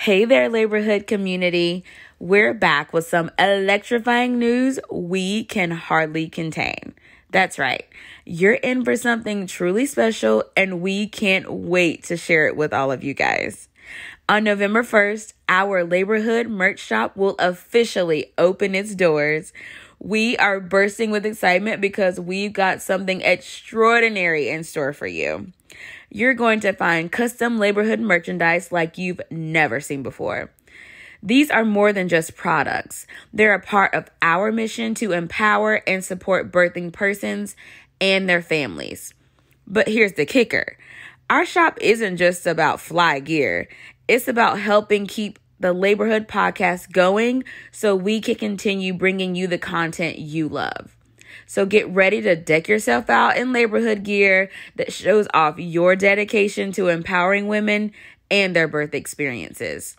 Hey there, Laborhood community. We're back with some electrifying news we can hardly contain. That's right. You're in for something truly special, and we can't wait to share it with all of you guys. On November 1st, our Laborhood merch shop will officially open its doors. We are bursting with excitement because we've got something extraordinary in store for you. You're going to find custom Laborhood merchandise like you've never seen before. These are more than just products. They're a part of our mission to empower and support birthing persons and their families. But here's the kicker. Our shop isn't just about fly gear. It's about helping keep the Laborhood Podcast going so we can continue bringing you the content you love. So get ready to deck yourself out in Laborhood gear that shows off your dedication to empowering women and their birth experiences.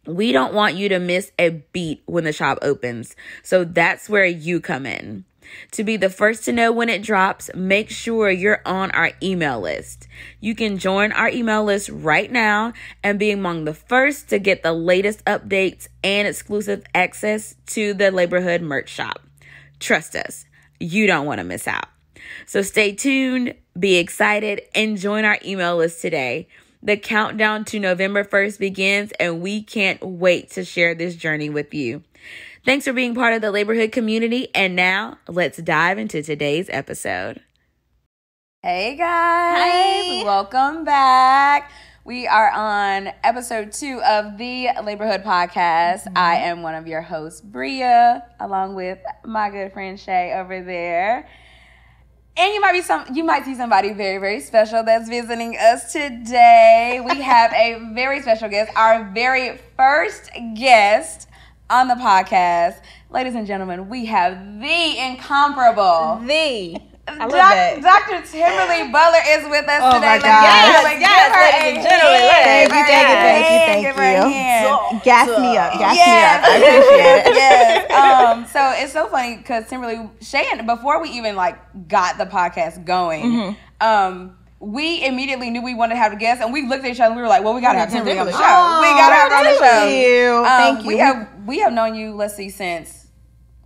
We don't want you to miss a beat when the shop opens, so that's where you come in. To be the first to know when it drops, make sure you're on our email list. You can join our email list right now and be among the first to get the latest updates and exclusive access to the Laborhood merch shop. Trust us, you don't want to miss out. So stay tuned, be excited, and join our email list today. The countdown to November 1st begins, and we can't wait to share this journey with you. Thanks for being part of the Laborhood community, and now let's dive into today's episode. Hey guys! Hi! Welcome back. We are on episode 2 of the Laborhood Podcast. Mm-hmm. I am one of your hosts, Bria, along with my good friend Shay over there. And you might see somebody very, very special that's visiting us today. We have a very special guest, our very first guest on the podcast. Ladies and gentlemen, we have the incomparable, I love that. Dr. Timberly Butler is with us today. Oh my God. Yes, ladies and gentlemen. Thank you. Gas me up. I appreciate it. Yes. So it's so funny because Timberly, Shay, before we even got the podcast going, we immediately knew we wanted to have a guest, and we looked at each other and we were like, well, we got to have Timberly on the show. We got to have her on the show. Thank you. We have known you, let's see, since...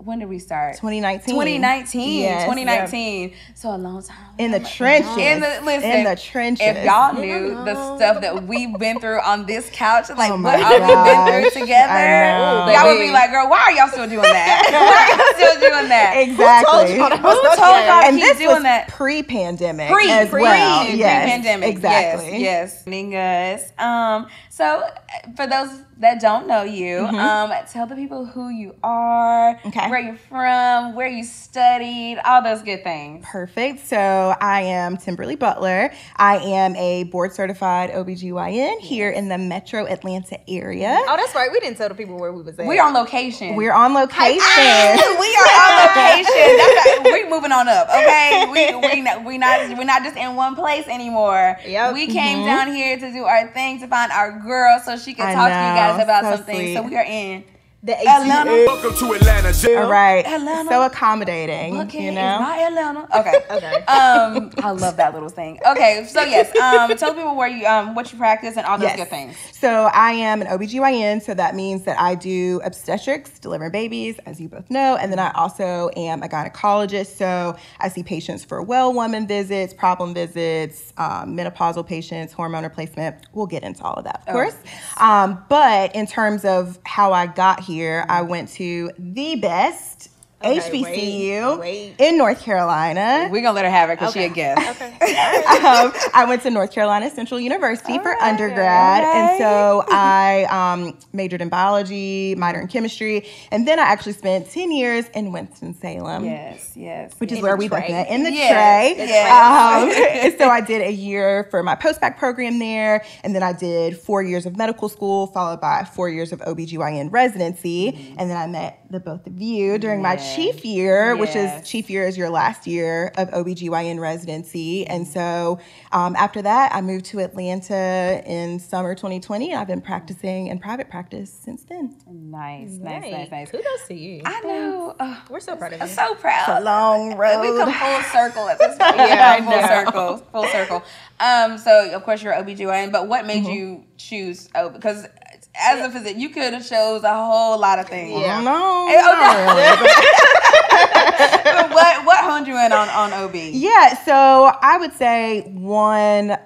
When did we start? 2019. Yes. 2019. So a long time. In the trenches. In the trenches. If y'all knew the stuff that we've been through on this couch, what we've been through together, y'all would be like, girl, why are y'all still doing that? Why are y'all still doing that? Exactly. Who told y'all to keep doing that? Pre-pandemic as well. Pre-pandemic. Exactly. Yes. So for those that don't know you, tell the people who you are, where you're from, where you studied, all those good things. Perfect. So I am Timberly Butler. I am a board-certified OBGYN here in the metro Atlanta area. Oh, that's right. We didn't tell the people where we was at. We're on location. We are on location. We are on location. That's right. We're moving on up, okay? We're not just in one place anymore. Yep. We came down here to do our thing, to find our girl so she can talk to you guys about something. Sweet. So we are in the Atlanta. Welcome to Atlanta. All right. Atlanta. So accommodating. Okay, you know? It's my Atlanta. Okay. I love that little thing. Okay, so yes, tell people where you what you practice and all those good things. So I am an OBGYN, so that means that I do obstetrics, delivering babies, as you both know, and then I also am a gynecologist, so I see patients for well woman visits, problem visits, menopausal patients, hormone replacement. We'll get into all of that, of course. But in terms of how I got here, I went to the best HBCU in North Carolina. We're going to let her have it because she a guest. Okay. I went to North Carolina Central University for undergrad. And so I majored in biology, minored in chemistry. And then I actually spent 10 years in Winston-Salem. Yes. Which is where we both met, in the Tray. Yes. So I did a year for my post-bac program there. And then I did 4 years of medical school, followed by 4 years of OBGYN residency. And then I met the both of you during my chief year, which is chief year is your last year of OBGYN residency. And so after that, I moved to Atlanta in summer 2020, and I've been practicing in private practice since then. Nice. Kudos to you. I know. We're so proud of you. I'm so proud. It's a long road. We come full circle at this point. Full circle. So, of course, you're OBGYN, but what made you choose, because as a physician, you could have chose a whole lot of things. Yeah. No, What honed you in on OB? Yeah, so I would say one,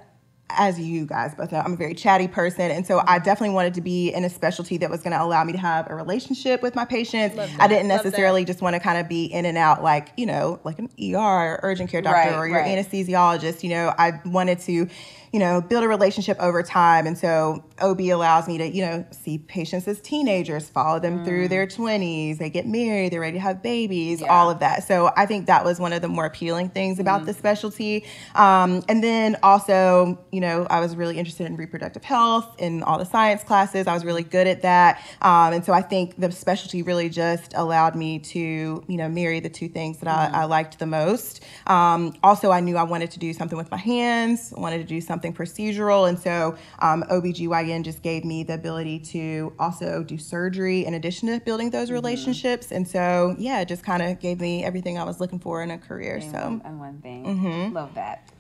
as you guys both know, I'm a very chatty person. And so I definitely wanted to be in a specialty that was going to allow me to have a relationship with my patients. I didn't necessarily just want to kind of be in and out like, you know, like an ER or urgent care doctor or your anesthesiologist. You know, I wanted to, you know, build a relationship over time. And so OB allows me to, you know, see patients as teenagers, follow them through their 20s, they get married, they're ready to have babies, all of that. So I think that was one of the more appealing things about the specialty. And then also, you know, I was really interested in reproductive health in all the science classes. I was really good at that. And so I think the specialty really just allowed me to, you know, marry the two things that I liked the most. Also, I knew I wanted to do something with my hands, wanted to do something procedural. And so OBGYN just gave me the ability to also do surgery in addition to building those relationships. And so, yeah, it just kind of gave me everything I was looking for in a career. And one thing. Love that.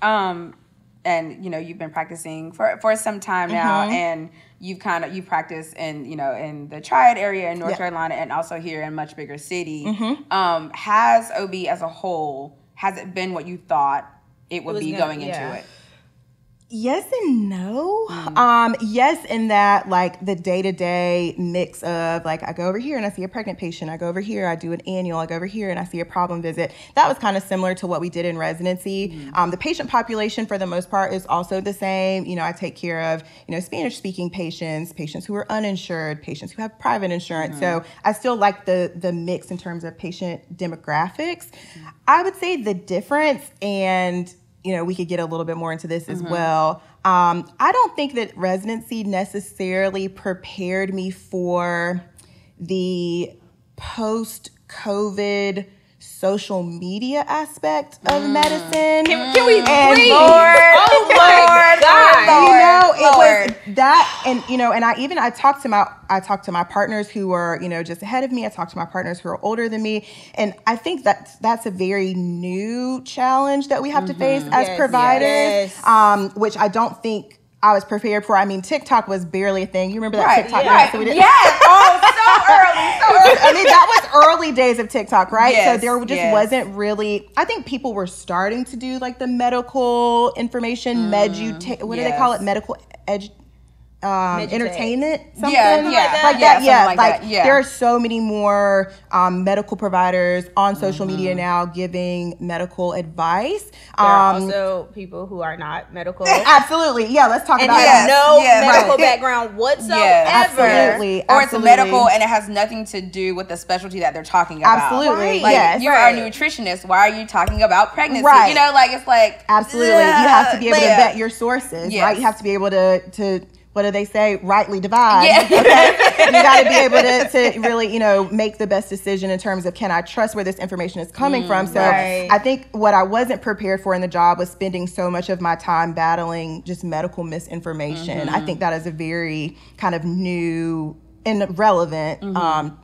And, you know, you've been practicing for some time now, and you practice in, you know, in the Triad area in North Carolina and also here in a much bigger city. Has OB as a whole, has it been what you thought it would be going into it? Yes and no. Yes, in that, like, the day-to-day mix of, like, I go over here and I see a pregnant patient. I go over here, I do an annual. I go over here and I see a problem visit. That was kind of similar to what we did in residency. The patient population, for the most part, is also the same. You know, I take care of, you know, Spanish-speaking patients, patients who are uninsured, patients who have private insurance. So I still like the mix in terms of patient demographics. I would say the difference, and you know, we could get a little bit more into this as well. I don't think that residency necessarily prepared me for the post-COVID social media aspect of medicine. Can we please? Lord, oh my God. You know, it was that, and you know, and I talked to my partners who were, you know, just ahead of me. I talked to my partners who are older than me, and I think that's a very new challenge that we have to face as providers, which I don't think I was prepared for. I mean, TikTok was barely a thing. You remember that TikTok? So so early. I mean, that was early days of TikTok, right? Yes, so there just wasn't really, I think people were starting to do like the medical information, what do they call it? Medical entertainment, something like that. There are so many more medical providers on social media now giving medical advice. There are also people who are not medical. Absolutely, let's talk about that. No medical background whatsoever. Absolutely. Or it's medical and it has nothing to do with the specialty that they're talking about. Absolutely, like you're a nutritionist. Why are you talking about pregnancy? Right. You know, like it's like absolutely. You have to be able to vet your sources, right? You have to be able to what do they say? Rightly divide. Okay? You got to be able to really, you know, make the best decision in terms of, can I trust where this information is coming from? So I think what I wasn't prepared for in the job was spending so much of my time battling just medical misinformation. I think that is a very kind of new and relevant,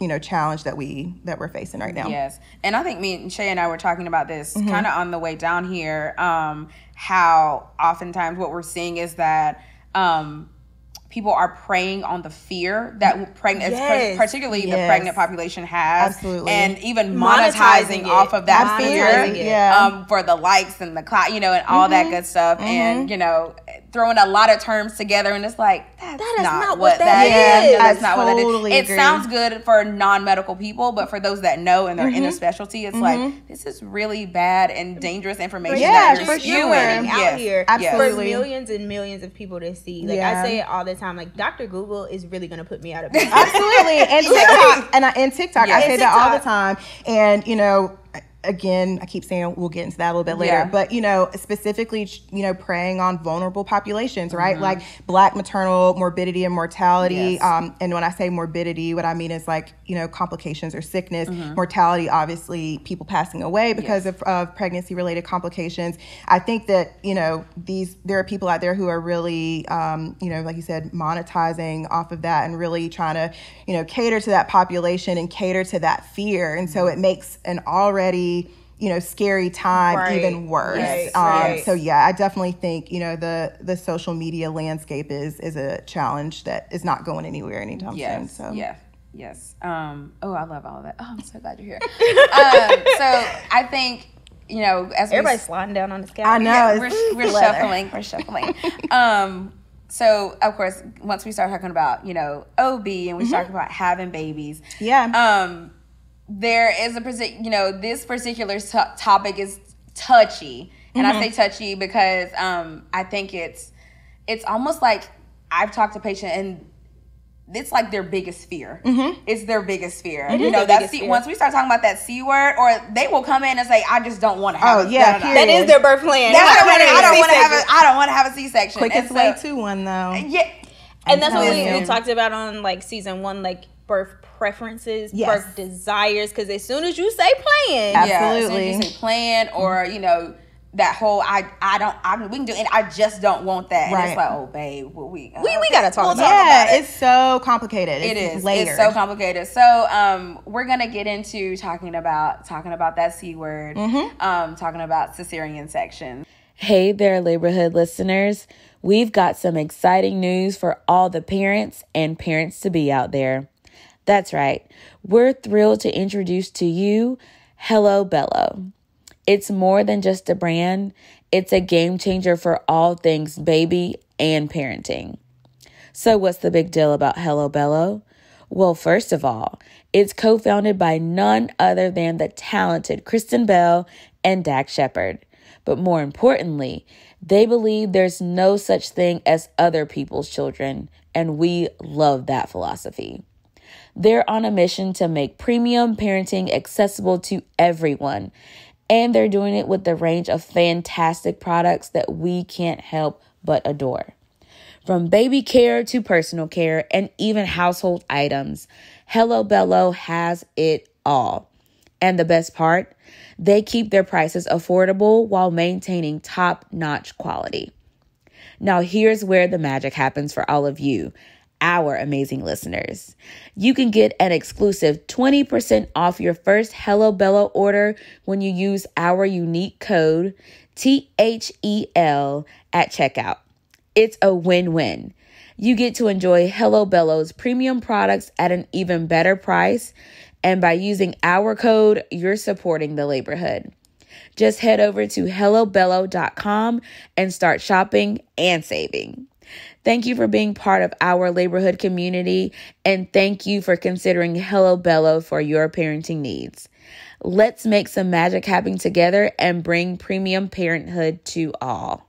you know, challenge that we're facing right now. Yes, and I think me and Shay and I were talking about this kind of on the way down here. How oftentimes what we're seeing is that people are preying on the fear that particularly the pregnant population has, and even monetizing off of that fear for the likes and the clout, you know, and all that good stuff, and you know, throwing a lot of terms together, and it's like that is not what that is. That's not what that is. It sounds good for non-medical people, but for those that know and they're in a specialty, it's like this is really bad and dangerous information that you're spewing out here absolutely for millions and millions of people to see. Like I say it all the time, like Dr. Google is really going to put me out of business. Absolutely. And TikTok, I say that all the time. And, you know, again, I keep saying we'll get into that a little bit later, but, you know, specifically, you know, preying on vulnerable populations, right? Like Black maternal morbidity and mortality. And when I say morbidity, what I mean is like, you know, complications or sickness. Mortality, obviously, people passing away because of pregnancy-related complications. I think that, you know, there are people out there who are really, you know, like you said, monetizing off of that and really trying to, you know, cater to that population and cater to that fear. And so it makes an already, scary time even worse. So yeah, I definitely think, the social media landscape is a challenge that is not going anywhere anytime soon. So Yes. I love all of that. Oh, I'm so glad you're here. So I think, as everybody's sliding down on the couch. I know. Yeah, we're shuffling. We're shuffling. So of course, once we start talking about, OB and we start about having babies. Yeah. There is this particular topic is touchy. And I say touchy because I think it's almost like I've talked to patients and it's like their biggest fear. It's their biggest fear. Once we start talking about that C word, or they will come in and say, "I just don't want to have." That is their birth plan. I don't want to have a C-section. Quickest way to one though. Yeah, and that's what we talked about on like season 1, like birth preferences, birth desires. Because as soon as you say plan, absolutely, as soon as you say plan, or that whole we can do it. I just don't want that. And it's like, oh babe, we gotta talk about it. It's so complicated. It's layered. It's so complicated. So we're gonna get into talking about that C word, talking about cesarean section. Hey there, Laborhood listeners. We've got some exciting news for all the parents and parents to be out there. That's right. We're thrilled to introduce to you Hello Bello. It's more than just a brand. It's a game changer for all things baby and parenting. So what's the big deal about Hello Bello? Well, first of all, it's co-founded by none other than the talented Kristen Bell and Dak Shepard. But more importantly, they believe there's no such thing as other people's children, and we love that philosophy. They're on a mission to make premium parenting accessible to everyone, and they're doing it with the range of fantastic products that we can't help but adore. From baby care to personal care and even household items, Hello Bello has it all. And the best part, they keep their prices affordable while maintaining top-notch quality. Now here's where the magic happens for all of you, our amazing listeners. You can get an exclusive 20% off your first Hello Bello order when you use our unique code THEL at checkout. It's a win-win. You get to enjoy Hello Bello's premium products at an even better price, and by using our code, you're supporting the Laborhood. Just head over to hellobello.com and start shopping and saving. Thank you for being part of our Laborhood community, and thank you for considering Hello Bello for your parenting needs. Let's make some magic happen together and bring premium parenthood to all.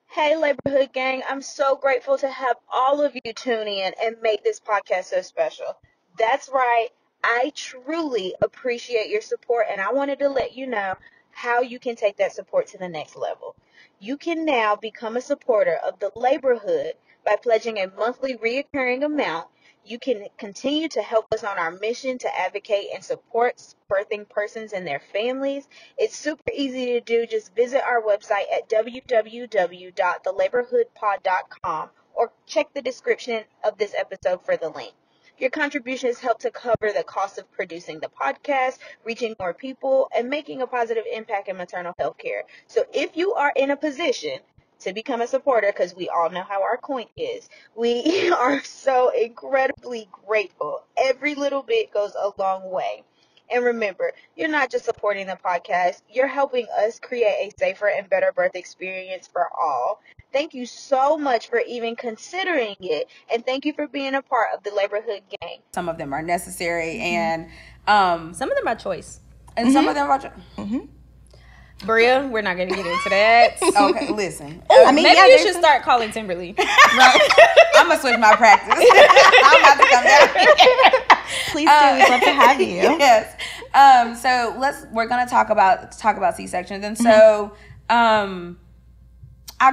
Hey, Laborhood gang, I'm so grateful to have all of you tune in and make this podcast so special. That's right, I truly appreciate your support, and I wanted to let you know how you can take that support to the next level. You can now become a supporter of the Laborhood by pledging a monthly recurring amount. You can continue to help us on our mission to advocate and support birthing persons and their families. It's super easy to do. Just visit our website at www.thelaborhoodpod.com or check the description of this episode for the link. Your contributions help to cover the cost of producing the podcast, reaching more people, and making a positive impact in maternal health care. So if you are in a position to become a supporter, because we all know how our coin is, we are so incredibly grateful. Every little bit goes a long way. And remember, you're not just supporting the podcast, you're helping us create a safer and better birth experience for all. Thank you so much for even considering it, and thank you for being a part of the Laborhood gang. Some of them are necessary, and some of them are choice. And some of them are Bria, we're not going to get into that. Okay, listen. Maybe you should start calling Timberly. Right. I'm going to switch my practice. I'm about to come down. Please do. We'd love to have you. Yes. So we're going to talk about C-sections. And so I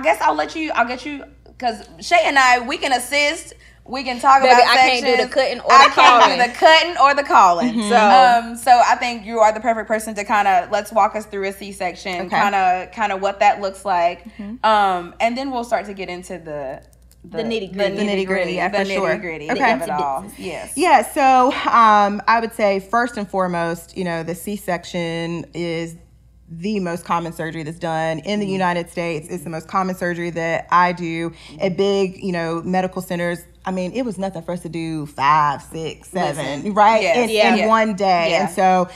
guess I'll get you, because Shay and I, we can assist. We can talk about sections. I can't do the cutting or the calling. I can't do the cutting or the calling. So I think you are the perfect person to kind of, let's walk us through a C-section, kind of what that looks like. And then we'll start to get into the nitty gritty. The nitty gritty, yeah, for sure. The nitty gritty Okay. of it all. Yes. Yeah, so I would say first and foremost, the C-section is the most common surgery that's done in the United States. It's the most common surgery that I do at big, medical centers. I mean, it was nothing for us to do 5, 6, 7, right? Yes. In one day. Yeah. And so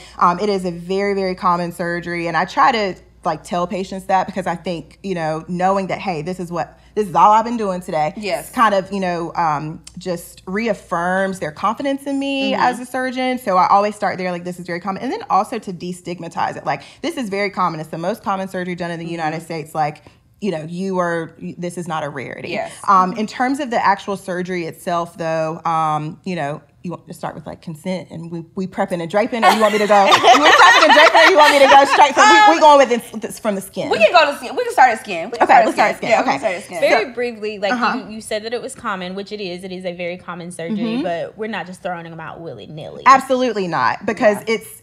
it is a very, very common surgery. And I try to tell patients that because I think, knowing that, hey, this is all I've been doing today. Yes. Kind of, just reaffirms their confidence in me as a surgeon. So I always start there, this is very common. And then also to destigmatize it. This is very common. It's the most common surgery done in the United States. This is not a rarity. Yes. In terms of the actual surgery itself, though, you want to start with consent and we prepping and draping, or you want me to go? You want prepping and draping, or you want me to go straight from? We going with this from the skin. We can go to skin. We can start at skin. We'll start at skin. Yeah, okay. we can start at skin. Very briefly, you said that it was common, which it is. It is a very common surgery, but we're not just throwing them out willy nilly. Absolutely not, because it's.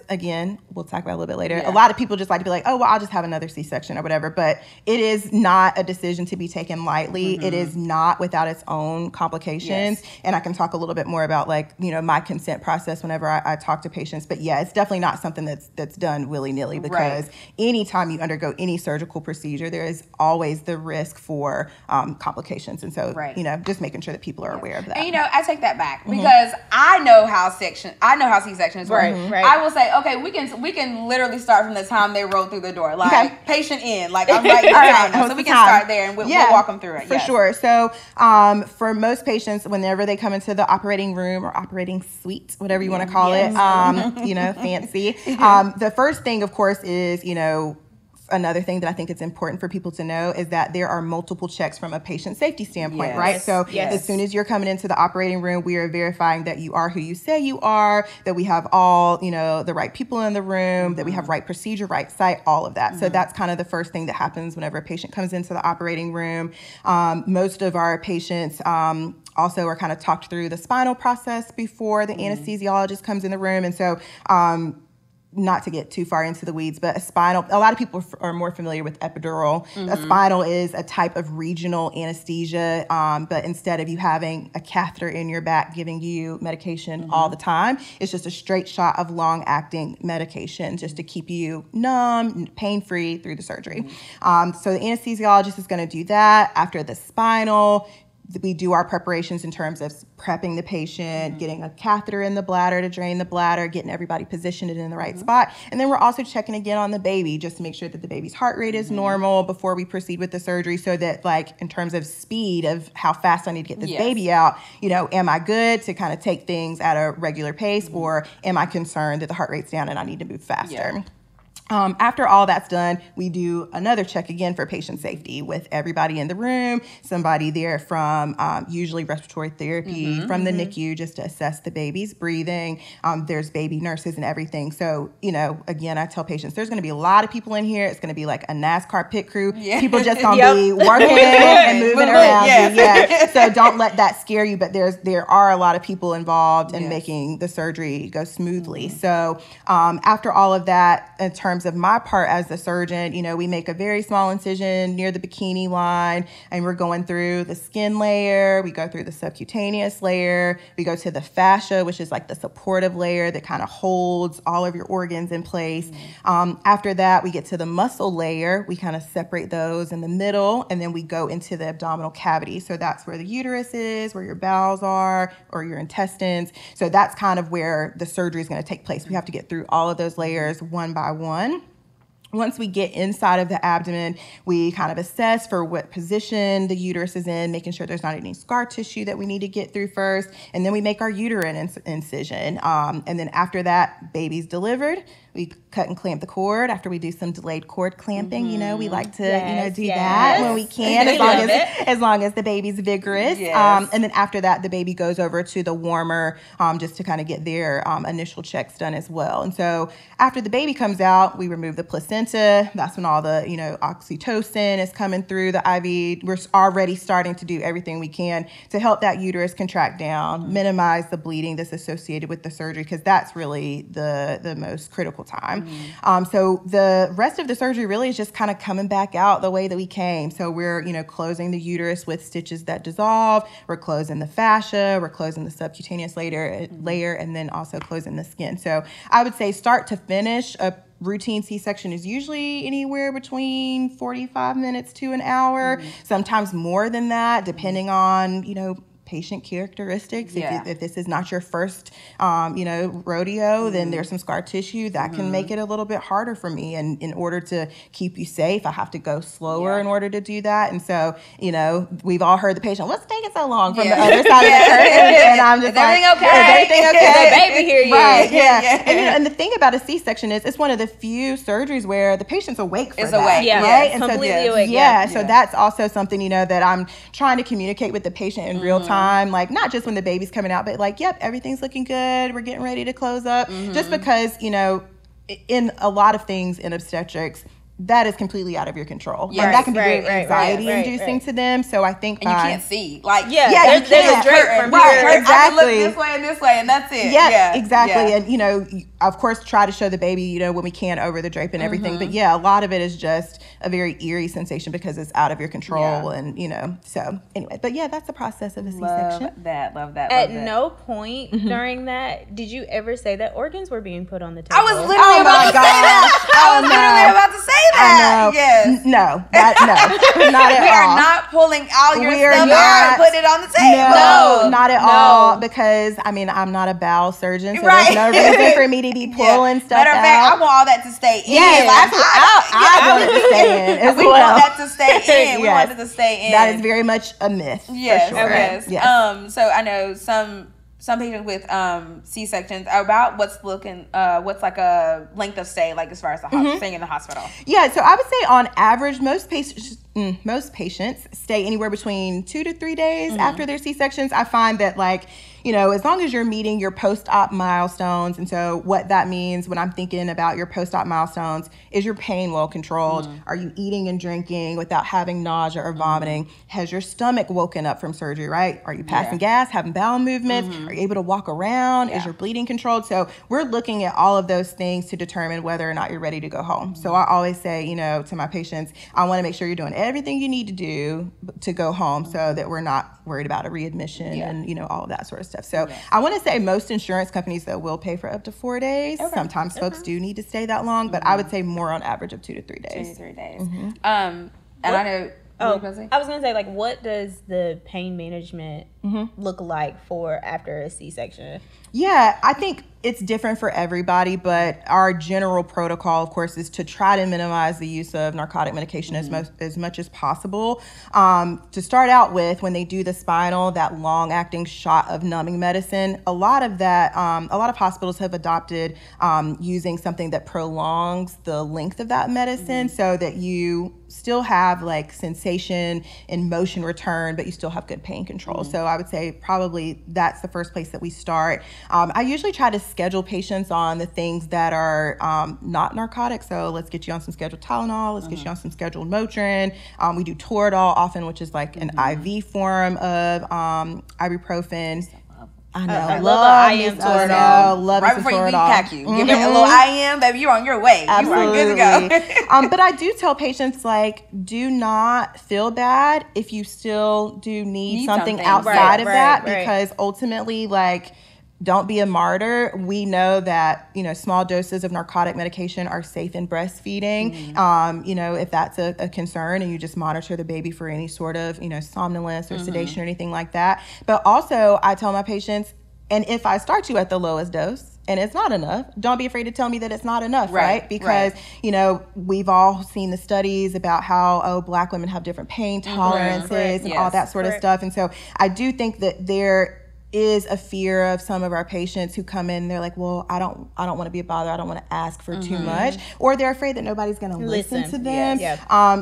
Again, we'll talk about it a little bit later. Yeah. A lot of people just like to be like, oh, well, I'll just have another C-section or whatever. But it is not a decision to be taken lightly. It is not without its own complications. Yes. And I can talk a little bit more about my consent process whenever I talk to patients. But yeah, it's definitely not something that's done willy-nilly, because anytime you undergo any surgical procedure, there is always the risk for complications. And so, just making sure that people are aware of that. And I take that back because I know how C-sections work. Right. I will say, okay, we can literally start from the time they roll through the door. Patient in. I'm writing it down. So we can start there and we'll walk them through it. For sure. So for most patients, whenever they come into the operating room or operating suite, whatever you want to call it, fancy. The first thing, of course, is, another thing that I think it's important for people to know is that there are multiple checks from a patient safety standpoint, right? So as soon as you're coming into the operating room, we are verifying that you are who you say you are, that we have all, the right people in the room, that we have right procedure, right site, all of that. So that's kind of the first thing that happens whenever a patient comes into the operating room. Most of our patients also are kind of talked through the spinal process before the anesthesiologist comes in the room. And so not to get too far into the weeds, but a lot of people are more familiar with epidural. A spinal is a type of regional anesthesia, but instead of you having a catheter in your back giving you medication all the time, it's just a straight shot of long-acting medication just to keep you numb, pain-free through the surgery. So the anesthesiologist is going to do that. After the spinal, we do our preparations in terms of prepping the patient, getting a catheter in the bladder to drain the bladder, getting everybody positioned in the right spot. And then we're also checking again on the baby just to make sure that the baby's heart rate is normal before we proceed with the surgery, so that in terms of speed of how fast I need to get this baby out, am I good to kind of take things at a regular pace, or am I concerned that the heart rate's down and I need to move faster? Yeah. After all that's done, we do another check again for patient safety with everybody in the room, somebody there from usually respiratory therapy, from the NICU, just to assess the baby's breathing. There's baby nurses and everything. So, again, I tell patients there's going to be a lot of people in here. It's going to be like a NASCAR pit crew. Yeah. People just going to be working and moving around. Yeah. So don't let that scare you. But there are a lot of people involved in making the surgery go smoothly. So after all of that, in terms of my part as the surgeon, we make a very small incision near the bikini line, and we're going through the skin layer. We go through the subcutaneous layer. We go to the fascia, which is the supportive layer that kind of holds all of your organs in place. After that, we get to the muscle layer. We kind of separate those in the middle, and then we go into the abdominal cavity. So that's where the uterus is, where your bowels are, or your intestines. So that's kind of where the surgery is going to take place. We have to get through all of those layers one by one. Once we get inside of the abdomen, we kind of assess for what position the uterus is in, making sure there's not any scar tissue that we need to get through first. And then we make our uterine incision. And then after that, baby's delivered. We cut and clamp the cord after we do some delayed cord clamping. We like to, do that when we can, as long as the baby's vigorous. Yes. And then after that, the baby goes over to the warmer just to kind of get their initial checks done as well. And so after the baby comes out, we remove the placenta. That's when all the, oxytocin is coming through the IV. We're already starting to do everything we can to help that uterus contract down, minimize the bleeding that's associated with the surgery, because that's really the most critical critical time. So the rest of the surgery really is just kind of coming back out the way that we came. So we're, closing the uterus with stitches that dissolve. We're closing the fascia. We're closing the subcutaneous layer, and then also closing the skin. So I would say start to finish, a routine C-section is usually anywhere between 45 minutes to an hour, sometimes more than that, depending on, patient characteristics. If this is not your first, rodeo, then there's some scar tissue that can make it a little bit harder for me. And in order to keep you safe, I have to go slower in order to do that. And so, we've all heard the patient, what's taking so long from the other side of the curtain? And I'm just everything okay? Is everything okay? The baby here yet? Right, yeah. And the thing about a C-section is it's one of the few surgeries where the patient's awake for that. Yeah, right? And completely awake. So that's also something, that I'm trying to communicate with the patient in real time. Like, not just when the baby's coming out, but like, yep, everything's looking good. We're getting ready to close up. Just because, in a lot of things in obstetrics, that is completely out of your control. And that can be very anxiety-inducing to them. So I think you can't see. Like, there's a drape from here. Exactly. I can look this way, and that's it. Yeah, exactly. Yeah. And, of course, try to show the baby, when we can over the drape and everything. But a lot of it is just a very eerie sensation because it's out of your control. And, so anyway. But that's the process of a C-section. Love that. At no point during that did you ever say that organs were being put on the table. I was literally about to say that. I was literally about to say that. Yes. No, not at all. We are not pulling out your stuff out and putting it on the table. No, not at all. Because I'm not a bowel surgeon, so there's no reason for me to be pulling stuff out. Matter of fact, I want all that to stay in. I want it to stay in as we well. want that to stay in. We want it to stay in. That is very much a myth. Yes. For sure. Yes. So I know some patients with C-sections about what's like a length of stay, like as far as the staying in the hospital. Yeah, so I would say on average, most patients stay anywhere between 2 to 3 days after their C-sections. I find that as long as you're meeting your post-op milestones, and so what that means when I'm thinking about your post-op milestones is your pain well controlled? Are you eating and drinking without having nausea or vomiting? Has your stomach woken up from surgery, right? Are you passing gas, having bowel movements? Are you able to walk around? Is your bleeding controlled? So we're looking at all of those things to determine whether or not you're ready to go home. So I always say, to my patients, I want to make sure you're doing everything you need to do to go home so that we're not worried about a readmission and, all of that sort of stuff. So I want to say most insurance companies, though, will pay for up to 4 days. Sometimes folks do need to stay that long, but I would say more on average of 2 to 3 days. 2 to 3 days. And I know... I was going to say, what does the pain management look like for after a C-section? Yeah, I think it's different for everybody, but our general protocol, of course, is to try to minimize the use of narcotic medication as much as possible. To start out with, when they do the spinal, that long-acting shot of numbing medicine, a lot of hospitals have adopted using something that prolongs the length of that medicine so that you still have sensation and motion return, but you still have good pain control. So I would say probably that's the first place that we start. I usually try to schedule patients on the things that are not narcotic. So let's get you on some scheduled Tylenol. Let's get you on some scheduled Motrin. We do Toradol often, which is like an IV form of ibuprofen. I know. I love IM Toradol. Love right before you leave PACU. Give them a little IM, baby, you're on your way. Absolutely. You are good to go. But I do tell patients, do not feel bad if you still do need something outside of that, because ultimately, don't be a martyr. We know that, small doses of narcotic medication are safe in breastfeeding. If that's a concern, and you just monitor the baby for any sort of, somnolence or sedation or anything like that. But also, I tell my patients, and if I start you at the lowest dose and it's not enough, don't be afraid to tell me that it's not enough, right? Because, we've all seen the studies about how, Black women have different pain tolerances and all that sort of stuff. And so I do think that there is a fear of some of our patients who come in, they're like, well, I don't want to be a bother. I don't want to ask for too much. Or they're afraid that nobody's going to listen to them.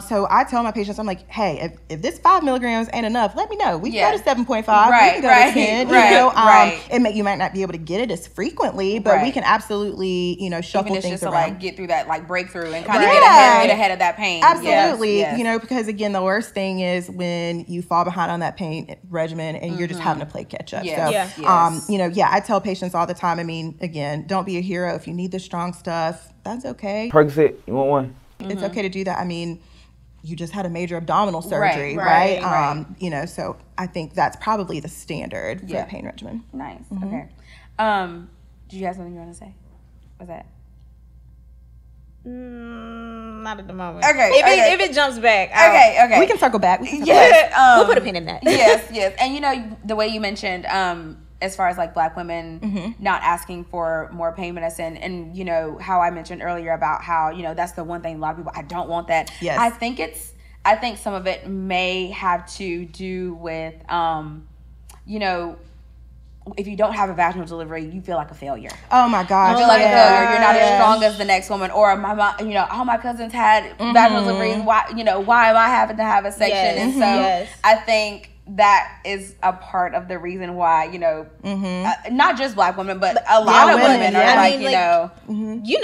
So I tell my patients, I'm like, hey, if this 5 milligrams ain't enough, let me know. We can go to 7.5. We can go to 10. You might not be able to get it as frequently, but we can absolutely, shuffle even things just around. To get through that breakthrough and kind of get ahead of that pain. Absolutely. Yes. Because again, the worst thing is when you fall behind on that pain regimen and you're just having to play catch up. Yes. So, I tell patients all the time, I mean, again, don't be a hero. If you need the strong stuff, that's okay. Percocet, you want one? It's okay to do that. I mean, you just had a major abdominal surgery, right? So I think that's probably the standard for a pain regimen. Nice. Okay. Did you have something you want to say? What's that? Not at the moment. Okay. If it jumps back. Okay. We can circle back. We'll put a pin in that. Yes. And the way you mentioned, as far as like Black women not asking for more pain medicine, and how I mentioned earlier about how that's the one thing a lot of people, I don't want that. Yes. I think some of it may have to do with if you don't have a vaginal delivery, you feel like a failure. Oh my gosh. You feel like a failure. You're not as strong as the next woman. Or my mom, all my cousins had vaginal deliveries. Why am I having to have a section? And so I think that is a part of the reason why, not just Black women, but a lot of women are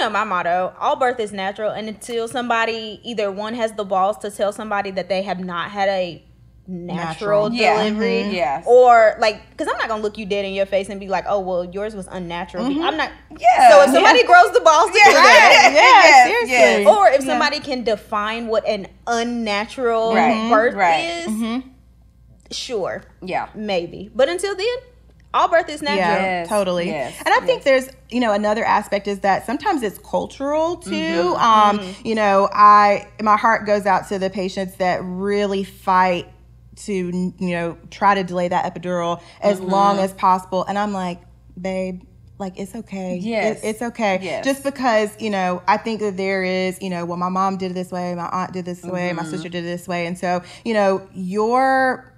my motto, all birth is natural. And until somebody, either one has the balls to tell somebody that they have not had a natural delivery, or because I'm not gonna look you dead in your face and be like, oh well, yours was unnatural. I'm not. So if somebody grows the balls to do that, seriously. Or if somebody can define what an unnatural birth is, sure, maybe. But until then, all birth is natural. Yeah, totally. And I think there's another aspect is that sometimes it's cultural too. My heart goes out to the patients that really fight to try to delay that epidural as long as possible, and I'm like, babe, it's okay. It's okay. Just because I think that there is well, my mom did it this way, my aunt did this way, my sister did it this way, and so your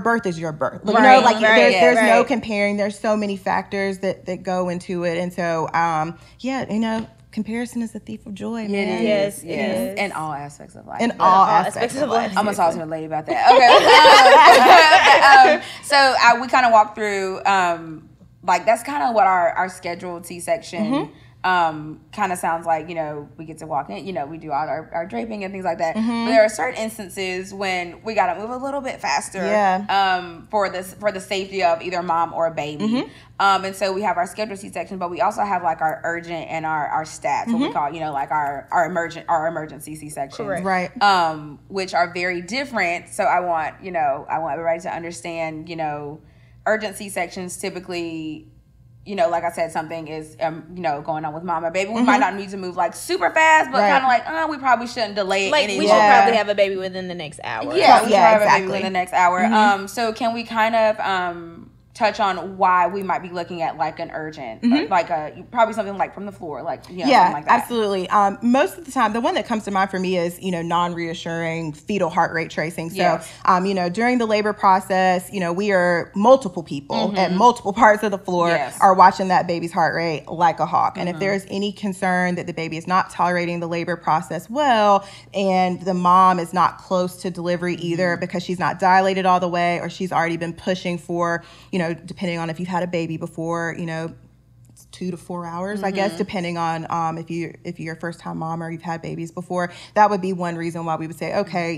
birth is your birth. There's no comparing. There's so many factors that go into it, and so comparison is the thief of joy, man. Yes. In all aspects of life. In all aspects of life. I'm gonna talk to a lady about that. Okay. So we kind of walked through, that's kind of what our scheduled C-section kind of sounds like. We get to walk in, we do all our draping and things like that. But there are certain instances when we got to move a little bit faster for the safety of either mom or baby. And so we have our scheduled C-section, but we also have our urgent and our stats, what we call, our emergency C-sections. Correct. Right. Which are very different. So I want everybody to understand, urgent C-sections typically, like I said, something is, going on with mom or baby. We might not need to move super fast, but kind of we probably shouldn't delay it anymore. We should probably have a baby within the next hour. Yeah, have a baby within the next hour. So can we kind of touch on why we might be looking at an urgent, probably something from the floor, something like that. Absolutely. Most of the time, the one that comes to mind for me is, non-reassuring fetal heart rate tracing. So, during the labor process, we are multiple people at multiple parts of the floor are watching that baby's heart rate like a hawk. And if there's any concern that the baby is not tolerating the labor process well, and the mom is not close to delivery either because she's not dilated all the way, or she's already been pushing for, depending on if you've had a baby before, it's 2 to 4 hours, I guess, depending on if you're a first time mom or you've had babies before. That would be one reason why we would say, okay,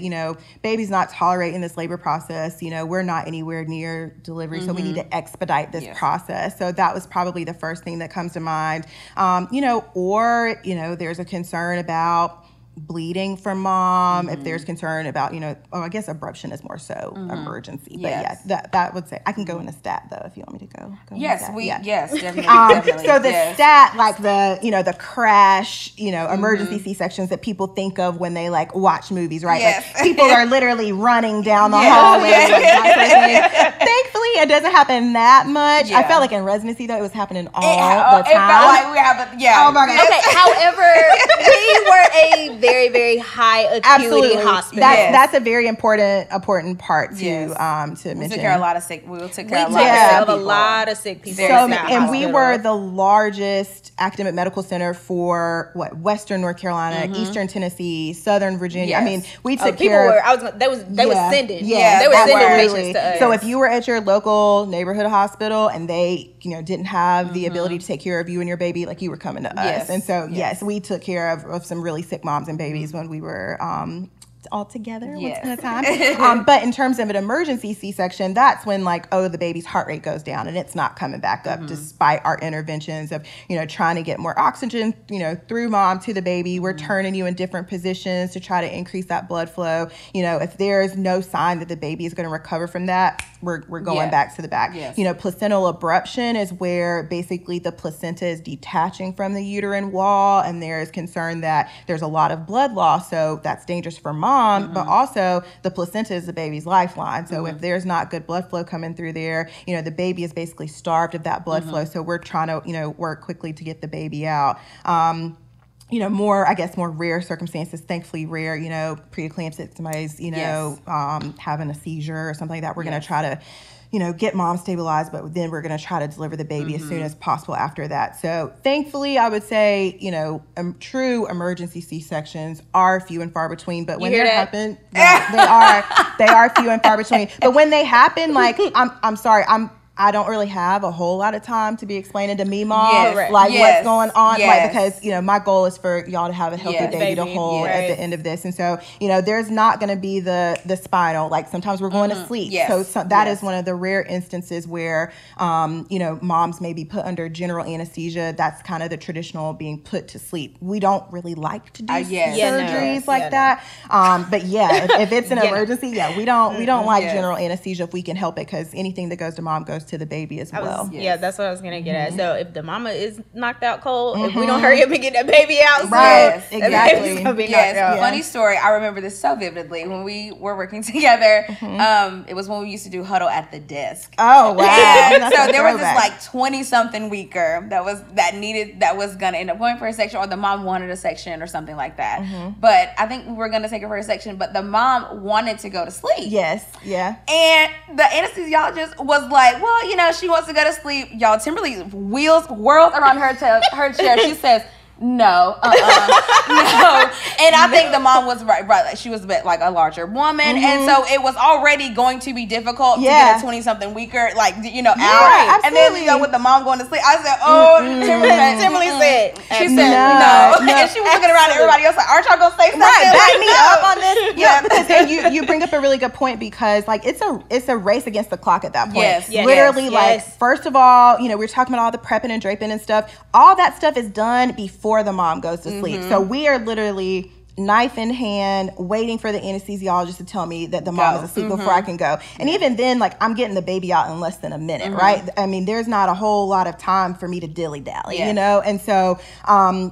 baby's not tolerating this labor process. We're not anywhere near delivery, so we need to expedite this process. So that was probably the first thing that comes to mind. Or there's a concern about bleeding from mom, if there's concern about, I guess abruption is more so emergency. But that would say, I can go in a stat though, if you want me to go. Yes, definitely. So the stat, the crash, emergency C-sections that people think of when they watch movies, right? Yes. People are literally running down the hallway. Thankfully, it doesn't happen that much. I felt like in residency though, it was happening all the time. It felt like we have oh my God. Okay, however, we were a very, very high acuity hospital. That's a very important part to mention. We took care of a lot of sick. We took care of a lot of sick people. And we were the largest academic medical center for Western North Carolina, Eastern Tennessee, Southern Virginia. Yes. I mean, we took care of. They were sending. They were sending patients to us. So if you were at your local neighborhood hospital and they, didn't have the ability to take care of you and your baby, you were coming to us. And so we took care of some really sick moms and babies when we were all together once upon a time. But in terms of an emergency C-section, that's when like, oh, the baby's heart rate goes down and it's not coming back up despite our interventions of, trying to get more oxygen, through mom to the baby. We're turning you in different positions to try to increase that blood flow. If there's no sign that the baby is going to recover from that, we're going back to the back. Yes. Placental abruption is where basically the placenta is detaching from the uterine wall, and there is concern that there's a lot of blood loss, so that's dangerous for mom, but also the placenta is the baby's lifeline. So if there's not good blood flow coming through there, the baby is basically starved of that blood flow. So we're trying to, work quickly to get the baby out. More rare circumstances, thankfully rare, preeclampsia, somebody's, having a seizure or something like that. We're going to try to, get mom stabilized, but then we're going to try to deliver the baby as soon as possible after that. So thankfully, I would say, true emergency C-sections are few and far between, but when they happen, they are few and far between. But when they happen, like, I'm sorry, I don't really have a whole lot of time to be explaining to me, mom, what's going on, because, my goal is for y'all to have a healthy baby to hold at the end of this. And so, there's not going to be the spinal, like sometimes we're going to sleep. Yes. So that is one of the rare instances where, moms may be put under general anesthesia. That's kind of the traditional being put to sleep. We don't really like to do surgeries like that. But if it's an emergency, we don't like general anesthesia if we can help it, because anything that goes to mom goes to the baby as well. Yeah, that's what I was gonna get at. So if the mama is knocked out cold, if we don't hurry up and get that baby out, exactly. Funny story. I remember this so vividly when we were working together. It was when we used to do huddle at the desk. Oh wow! So there was this like 20-something weeker that was gonna end up going for a section, or the mom wanted a section or something like that. But I think we were gonna take her for a section, but the mom wanted to go to sleep. Yes. Yeah. And the anesthesiologist was like, well, she wants to go to sleep. Y'all, Timberly whirls around her chair. She says, no, no. And I think the mom was right. Like, she was a bit like a larger woman, and so it was already going to be difficult to get a 20-something weaker, out. Right, and then with the mom going to sleep, I said, oh, Timberly said, she said no. And she was looking around at everybody else like, aren't y'all gonna say something? Right, back me up on this. Because you bring up a really good point, because like it's a race against the clock at that point. Yes, literally, like first of all, we're talking about all the prepping and draping and stuff. All that stuff is done before the mom goes to sleep. So we are literally knife in hand waiting for the anesthesiologist to tell me that the mom is asleep before I can go. And even then, like, I'm getting the baby out in less than a minute, right? I mean, there's not a whole lot of time for me to dilly-dally, And so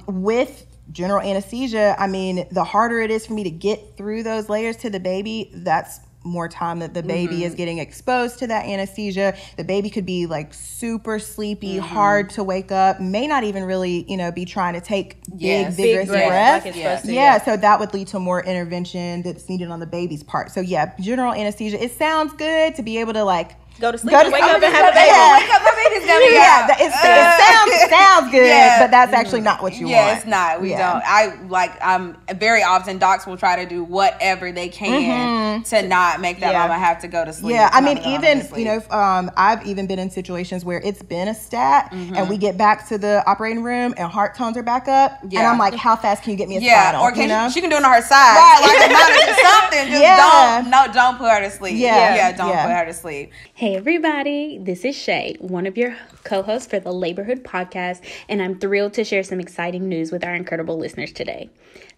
with general anesthesia, I mean, the harder it is for me to get through those layers to the baby, that's more time that the baby is getting exposed to that anesthesia. The baby could be like super sleepy, hard to wake up, may not even really, be trying to take big vigorous breaths. Like so that would lead to more intervention that's needed on the baby's part. So general anesthesia, it sounds good to be able to like go to sleep, wake up and have a baby. Wake up, my baby's gonna be out. It sounds good, but that's actually not what you want. Yeah, it's not. We don't. Very often docs will try to do whatever they can to not make that mama have to go to sleep. Yeah, I mean, even I've even been in situations where it's been a stat, and we get back to the operating room and heart tones are back up, and I'm like, how fast can you get me a spinal? Or she can do it on her side, right? Like a monitor, something. Just don't put her to sleep. Don't put her to sleep. Hey everybody, this is Shay, one of your co-hosts for the Laborhood Podcast, and I'm thrilled to share some exciting news with our incredible listeners today.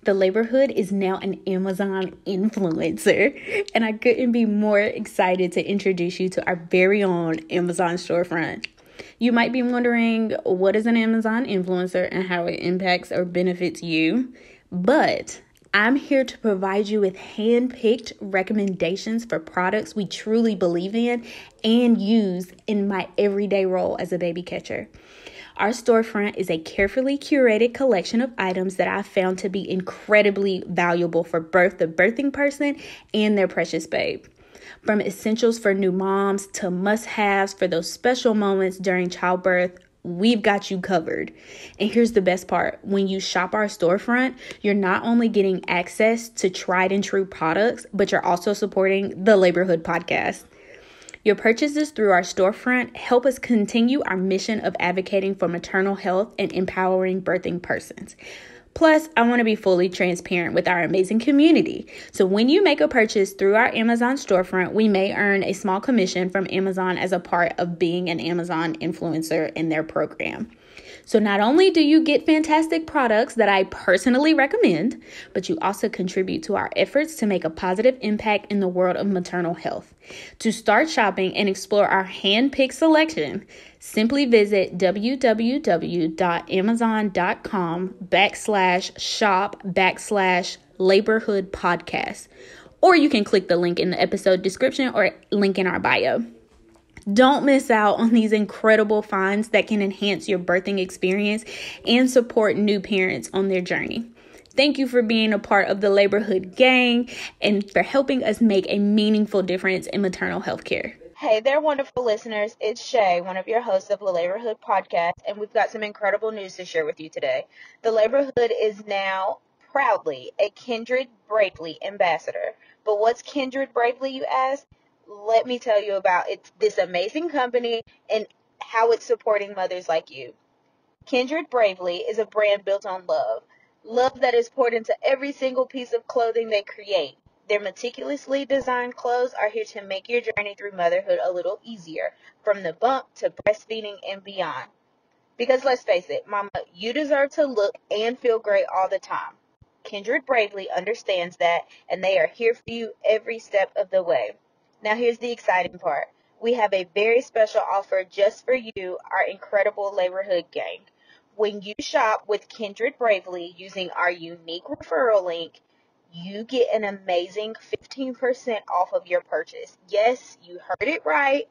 The Laborhood is now an Amazon influencer, and I couldn't be more excited to introduce you to our very own Amazon storefront. You might be wondering, what is an Amazon influencer and how it impacts or benefits you? But I'm here to provide you with hand-picked recommendations for products we truly believe in and use in my everyday role as a baby catcher. Our storefront is a carefully curated collection of items that I found to be incredibly valuable for both the birthing person and their precious babe. From essentials for new moms to must-haves for those special moments during childbirth, we've got you covered. And here's the best part. When you shop our storefront, you're not only getting access to tried and true products, but you're also supporting the Laborhood Podcast. Your purchases through our storefront help us continue our mission of advocating for maternal health and empowering birthing persons. Plus, I want to be fully transparent with our amazing community. So when you make a purchase through our Amazon storefront, we may earn a small commission from Amazon as a part of being an Amazon influencer in their program. So not only do you get fantastic products that I personally recommend, but you also contribute to our efforts to make a positive impact in the world of maternal health. To start shopping and explore our hand-picked selection, simply visit www.amazon.com/shop/Laborhood Podcast. Or you can click the link in the episode description or link in our bio. Don't miss out on these incredible finds that can enhance your birthing experience and support new parents on their journey. Thank you for being a part of the Laborhood gang and for helping us make a meaningful difference in maternal health care. Hey there, wonderful listeners. It's Shay, one of your hosts of the Laborhood Podcast, and we've got some incredible news to share with you today. The Laborhood is now proudly a Kindred Bravely ambassador. But what's Kindred Bravely, you ask? Let me tell you about this amazing company and how it's supporting mothers like you. Kindred Bravely is a brand built on love. Love that is poured into every single piece of clothing they create. Their meticulously designed clothes are here to make your journey through motherhood a little easier, from the bump to breastfeeding and beyond. Because let's face it, mama, you deserve to look and feel great all the time. Kindred Bravely understands that, and they are here for you every step of the way. Now here's the exciting part. We have a very special offer just for you, our incredible Laborhood gang. When you shop with Kindred Bravely using our unique referral link, you get an amazing 15% off of your purchase. Yes, you heard it right,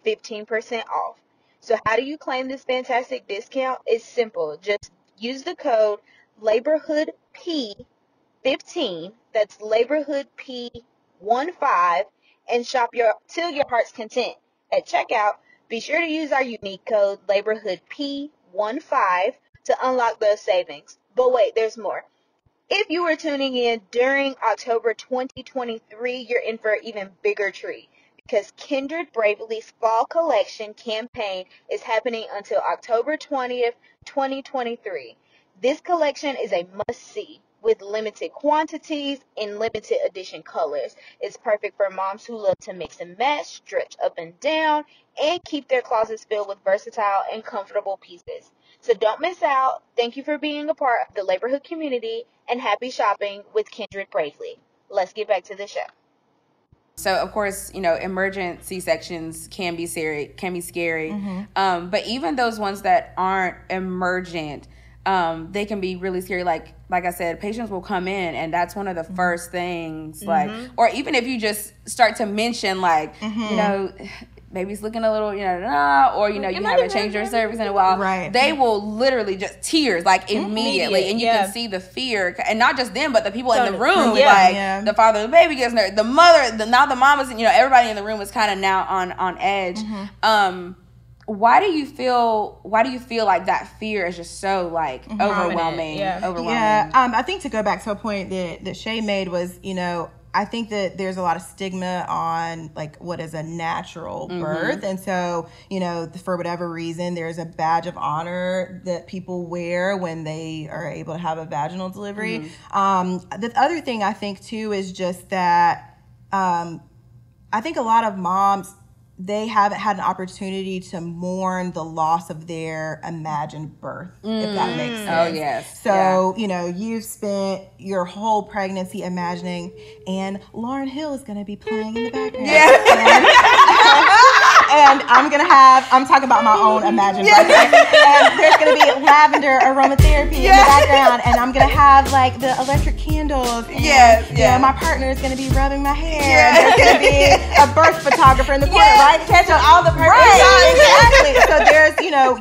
15% off. So how do you claim this fantastic discount? It's simple. Just use the code LaborhoodP15, that's LaborhoodP15, and shop till your heart's content. At checkout, be sure to use our unique code LaborhoodP15 to unlock those savings. But wait, there's more. If you were tuning in during October 2023, you're in for an even bigger treat, because Kindred Bravely's Fall Collection campaign is happening until October 20th, 2023. This collection is a must-see, with limited quantities and limited edition colors. It's perfect for moms who love to mix and match, stretch up and down, and keep their closets filled with versatile and comfortable pieces. So don't miss out. Thank you for being a part of the Laborhood community, and happy shopping with Kindred Bravely. Let's get back to the show. So, of course, emergent C-sections can be scary. Mm-hmm. But even those ones that aren't emergent, they can be really scary. Like I said, patients will come in, and that's one of the first things. Mm-hmm. Or even if you just start to mention, baby's looking a little, or you haven't changed your cervix in a while. Right. They will literally just tears immediately, and you can see the fear, and not just them, but the people in the room. The father of the baby gets nervous, the mother, now the mamas, everybody in the room is kind of now on edge. Mm-hmm. Why do you feel like that fear is just so overwhelming? Overwhelming. Yeah. I think to go back to a point that Shay made was, I think that there's a lot of stigma on what is a natural birth. Mm-hmm. And so, for whatever reason, there's a badge of honor that people wear when they are able to have a vaginal delivery. Mm-hmm. The other thing I think too is just that I think a lot of moms, they haven't had an opportunity to mourn the loss of their imagined birth, if that makes sense. Oh, yes. So, you've spent your whole pregnancy imagining, and Lauryn Hill is going to be playing in the background. And I'm talking about my own imagined birth. And there's going to be lavender aromatherapy in the background, and I'm going to have the electric candles. And, my partner is going to be rubbing my hair. And there's going to be a birth photographer in the corner, right? Catching all the perfect shots. Exactly. So there's,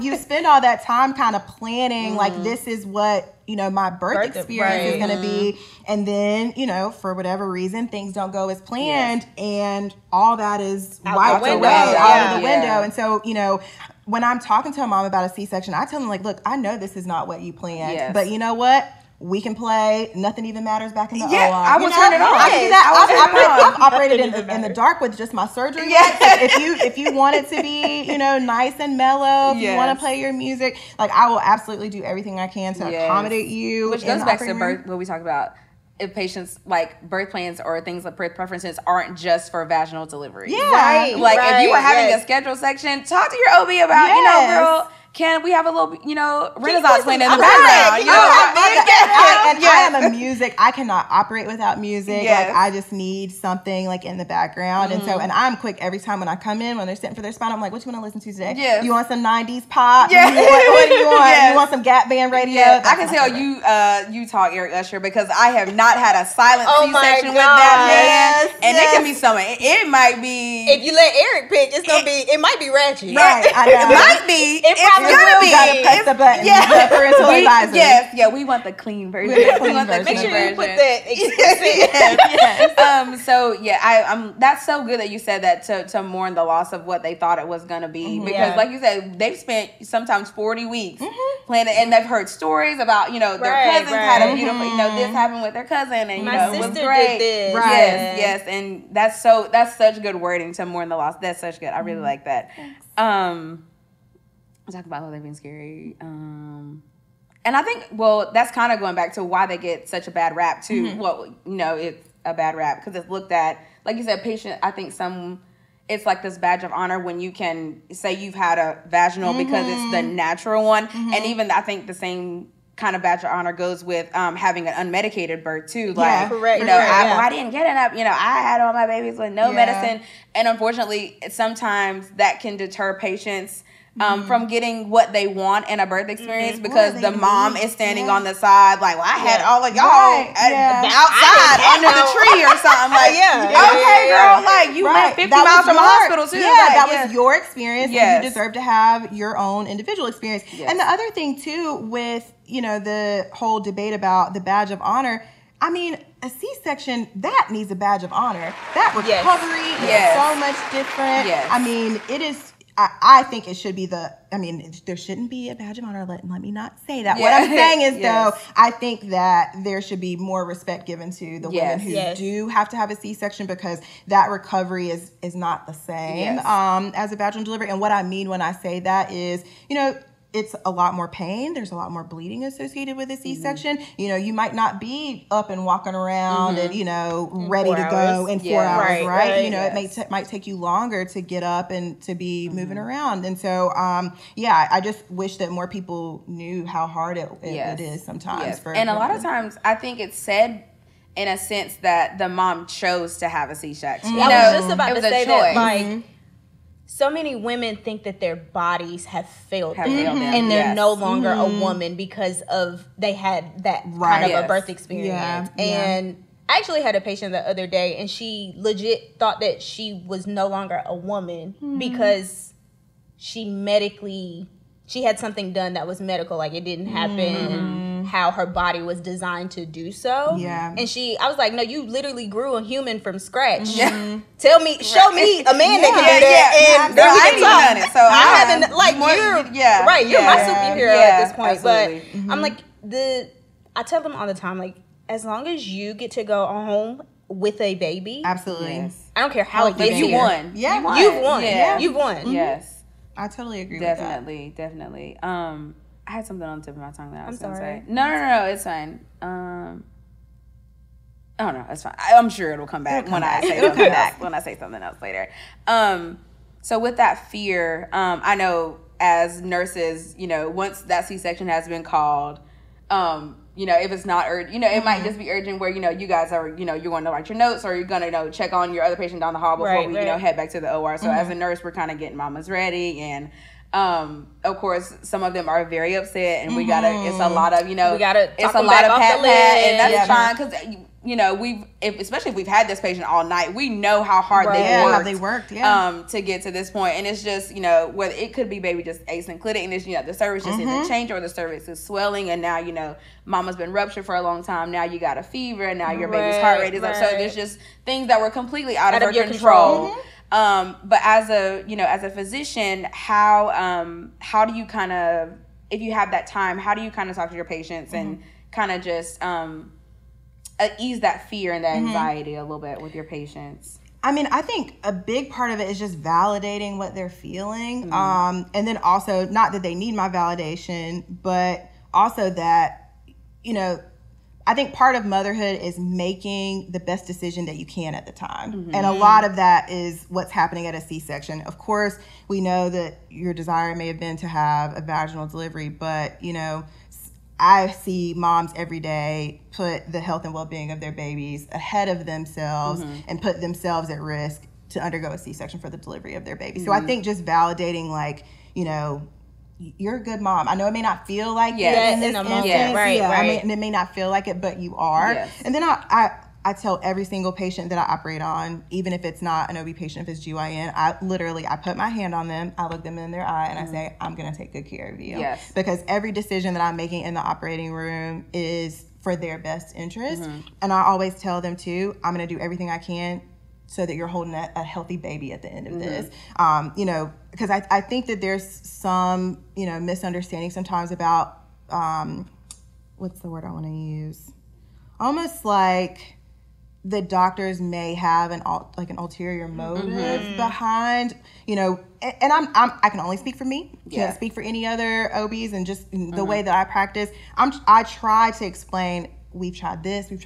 you spend all that time kind of planning, this is what, my birth experience is going to be. And then, for whatever reason, things don't go as planned. And all that is wiped away out of the window. And so, when I'm talking to a mom about a C-section, I tell them, look, I know this is not what you planned. Yes. But you know what? we can play Nothing Even Matters back in the OR. I will turn it on. I can do that. I've operated in the dark with just my surgery lights. If you want it to be, nice and mellow, if you want to play your music, like I will absolutely do everything I can to accommodate you. Which goes back to birth, what we talked about. If patients like birth plans or things like birth preferences aren't just for vaginal delivery. Yeah. Right. Like if you were having a schedule section, talk to your OB about, girl, can we have a little, Renaissance playing in the background? I am a music. I cannot operate without music. Yes. Like I just need something like in the background. And so, and I'm quick every time when I come in, when they're sitting for their spine, I'm like, what you want to listen to today? Yes. You want some 90s pop? Yes. What do you want? Yes. You want some Gap Band radio? Yes. I can tell you talk Eric Usher because I have not had a silent C-section with that man. And it can be something. It might be. If you let Eric pick, it might be ratchet. Right. It might be. It's gonna be. You gotta press the button. The parental advisory. Yes, we want the clean version. We want the Make sure version. you put that explicit. I'm that's so good that you said that to mourn the loss of what they thought it was gonna be. Because like you said, they've spent sometimes 40 weeks planning, and they've heard stories about, their cousins had a beautiful, this happened with their cousin, and it was great. Did this. Right. Yes, and that's such good wording to mourn the loss. That's such good. I really like that. I'll talk about living scary. And I think, that's kind of going back to why they get such a bad rap, too. Well, it's a bad rap because it's looked at, like you said, patient, I think it's like this badge of honor when you can say you've had a vaginal because it's the natural one. And even I think the same kind of badge of honor goes with having an unmedicated birth, too. Like, correct. I didn't get enough. I had all my babies with no medicine. And unfortunately, sometimes that can deter patients from getting what they want in a birth experience because the mom is standing on the side like, I had all of y'all outside under the tree or something. Like, okay, girl, like you went 50 miles from a hospital too. That was your experience and you deserve to have your own individual experience. And the other thing too with, the whole debate about the badge of honor, I mean, a C-section, that needs a badge of honor. That recovery is so much different. I mean, it is... I think it should be there shouldn't be a badge of honor. Let me not say that. What I'm saying is, though, I think that there should be more respect given to the women who do have to have a C-section because that recovery is not the same as a vaginal delivery. And what I mean when I say that is, it's a lot more pain. There's a lot more bleeding associated with a C-section. You might not be up and walking around and, ready to go in 4 hours, right? It might take you longer to get up and to be moving around. And so, I just wish that more people knew how hard it is sometimes. And a lot of times, I think it's said in a sense that the mom chose to have a C-section. I was just about to say that, like, so many women think that their bodies have failed them, and they're no longer a woman because of they had that kind of a birth experience. And I actually had a patient the other day, and she legit thought that she was no longer a woman because she had something done that was medical, like it didn't happen how her body was designed to do so. And I was like, no, you literally grew a human from scratch. Show me a man that can do that, and then we can talk. Done it, so I haven't, like, you're my superhero at this point. Absolutely. But I'm like, I tell them all the time, like, as long as you get to go home with a baby, absolutely. I don't care how you won. You've won. You've won. Yes. I totally agree with that. Definitely. I had something on the tip of my tongue that I was going to say. No, it's fine. Oh no, it's fine. I'm sure it'll come back when I say something else later. So with that fear, I know as nurses, once that C-section has been called, if it's not urgent, it might just be urgent where, you guys are, you're going to write your notes or you're going to, check on your other patient down the hall before we, head back to the OR. So as a nurse, we're kind of getting mamas ready. And, of course, some of them are very upset and it's a lot of, it's a lot of pat, and that's fine. Cause especially if we've had this patient all night, we know how hard they worked to get to this point. And it's just, whether it could be baby just ace and clitic and it's, the cervix just isn't changed or the cervix is swelling and now, mama's been ruptured for a long time. Now you got a fever and now your baby's heart rate is up. So there's just things that were completely out of her control. But as a physician, how do you kind of, if you have that time, how do you kind of talk to your patients and kind of just ease that fear and that anxiety a little bit with your patients? I mean, I think a big part of it is just validating what they're feeling. And then also, not that they need my validation, but also that, you know, I think part of motherhood is making the best decision that you can at the time. And a lot of that is what's happening at a C-section. Of course, we know that your desire may have been to have a vaginal delivery, but, you know, I see moms every day put the health and well-being of their babies ahead of themselves and put themselves at risk to undergo a C-section for the delivery of their baby. So I think just validating, like, you know, you're a good mom. I know it may not feel like it in this instance. Right. I mean, it may not feel like it, but you are. Yes. And then I tell every single patient that I operate on, even if it's not an OB patient, if it's GYN, I put my hand on them, I look them in their eye, and I say, I'm going to take good care of you. Yes. Because every decision that I'm making in the operating room is for their best interest. And I always tell them, too, I'm going to do everything I can so that you're holding a healthy baby at the end of this. You know, because I think that there's some, you know, misunderstanding sometimes about, what's the word I want to use? Almost like the doctors may have an ulterior motive behind, you know, and I can only speak for me. Can't speak for any other OBs, and just the way that I practice. I try to explain, we've tried this, and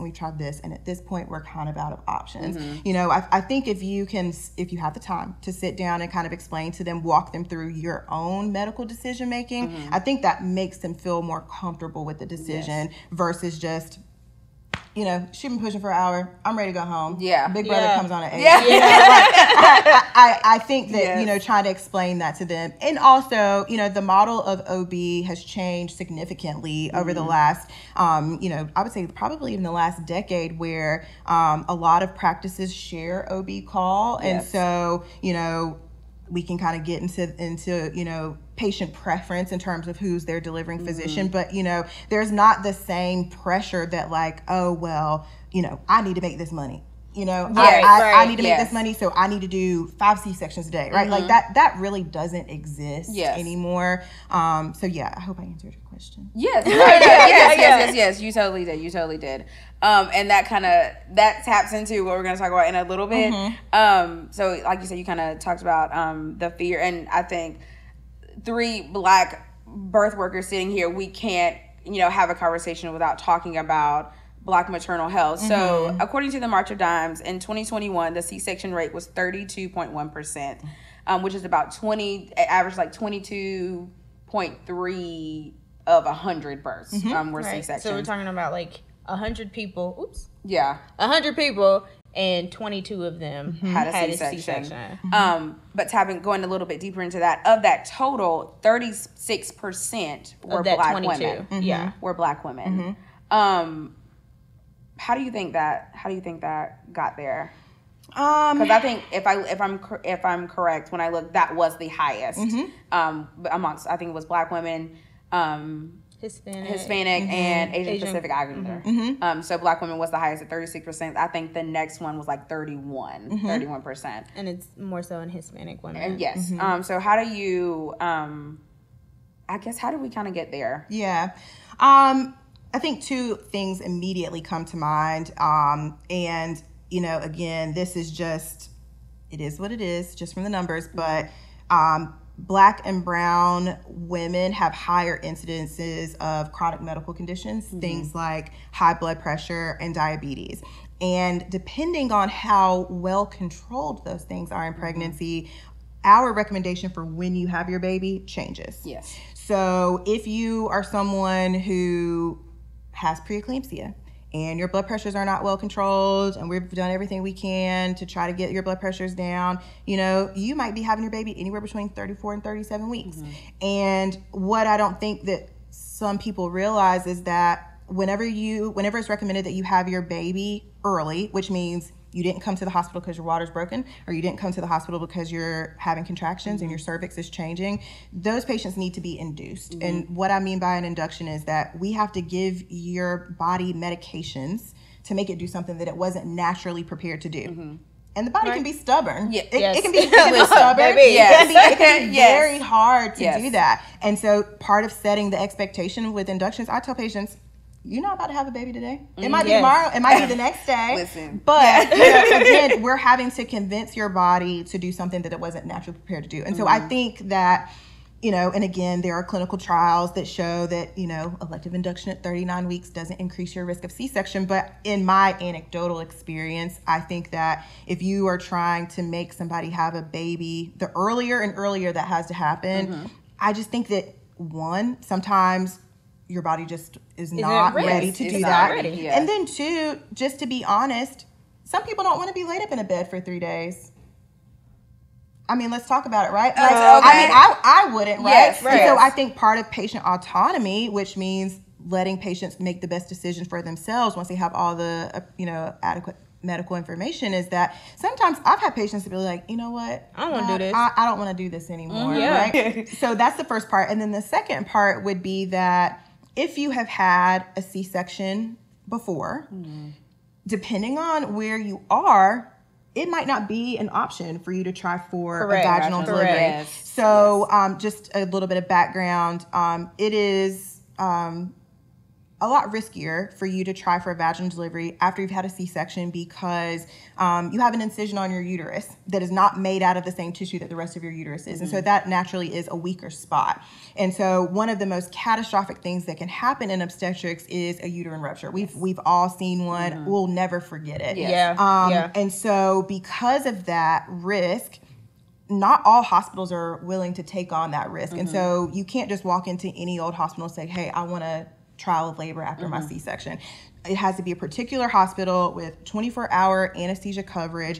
we've tried this, and at this point we're kind of out of options. You know, I think if you have the time to sit down and kind of explain to them, walk them through your own medical decision making, I think that makes them feel more comfortable with the decision versus just, you know, she's been pushing for an hour, I'm ready to go home. Big brother comes on at 8. I think that, you know, trying to explain that to them. And also, you know, the model of OB has changed significantly over the last, you know, I would say probably even the last decade, where a lot of practices share OB call. And so, you know, we can kind of get into, you know, patient preference in terms of who's their delivering physician. But, you know, there's not the same pressure that, like, oh, well, you know, I need to make this money. You know, I need to make this money, so I need to do 5 C-sections a day, right? Like that really doesn't exist anymore. So yeah, I hope I answered your question. Yes. You totally did. And that taps into what we're going to talk about in a little bit. So like you said, you kind of talked about the fear, and I think 3 Black birth workers sitting here, we can't, you know, have a conversation without talking about Black maternal health. So according to the March of Dimes, in 2021, the C-section rate was 32.1%, which is about average like 22.3 of 100 births were C-sections. So we're talking about like 100 people. 100 people, and 22 of them had a C-section. But going a little bit deeper into that, of that total, 36% were Black women. Were Black women. How do you think that got there? Because I think if I'm correct, when I look, that was the highest amongst, I think it was Black women, Hispanic and Asian Pacific Islander. So Black women was the highest at 36%. I think the next one was like 31%. And it's more so in Hispanic women. And yes. So how do you, I guess, how do we kind of get there? Yeah. I think 2 things immediately come to mind. And, you know, again, this is just, it is what it is, just from the numbers. But Black and brown women have higher incidences of chronic medical conditions, things like high blood pressure and diabetes. And depending on how well controlled those things are in pregnancy, our recommendation for when you have your baby changes. Yes. So if you are someone who has preeclampsia and your blood pressures are not well controlled, and we've done everything we can to try to get your blood pressures down, you know, you might be having your baby anywhere between 34 and 37 weeks. And what I don't think that some people realize is that whenever it's recommended that you have your baby early, which means you didn't come to the hospital because your water's broken, or you didn't come to the hospital because you're having contractions and your cervix is changing, those patients need to be induced. And what I mean by an induction is that we have to give your body medications to make it do something that it wasn't naturally prepared to do. And the body can be stubborn. It can be stubborn. It can be very hard to do that. And so part of setting the expectation with inductions, I tell patients, you're not about to have a baby today. It might be tomorrow. It might be the next day. Listen. But again, we're having to convince your body to do something that it wasn't naturally prepared to do. And so I think that, and again, there are clinical trials that show that, elective induction at 39 weeks doesn't increase your risk of C-section. But in my anecdotal experience, I think that if you are trying to make somebody have a baby, the earlier and earlier that has to happen, I just think that, one, sometimes your body just is not ready to do that. And then two, just to be honest, some people don't want to be laid up in a bed for 3 days. I mean, let's talk about it, right? I wouldn't, right? Yes, right. So I think part of patient autonomy, which means letting patients make the best decisions for themselves once they have all the, adequate medical information, is that sometimes I've had patients to be like, you know what? I don't want to do this. I don't want to do this anymore, right? So that's the first part. And then the second part would be that if you have had a C-section before, depending on where you are, it might not be an option for you to try for a vaginal delivery. Yes. So just a little bit of background. It is a lot riskier for you to try for a vaginal delivery after you've had a C-section because you have an incision on your uterus that is not made out of the same tissue that the rest of your uterus is. And so that naturally is a weaker spot. And so one of the most catastrophic things that can happen in obstetrics is a uterine rupture. We've all seen one. We'll never forget it. And so because of that risk, not all hospitals are willing to take on that risk. And so you can't just walk into any old hospital and say, hey, I want to trial of labor after my C-section. It has to be a particular hospital with 24-hour anesthesia coverage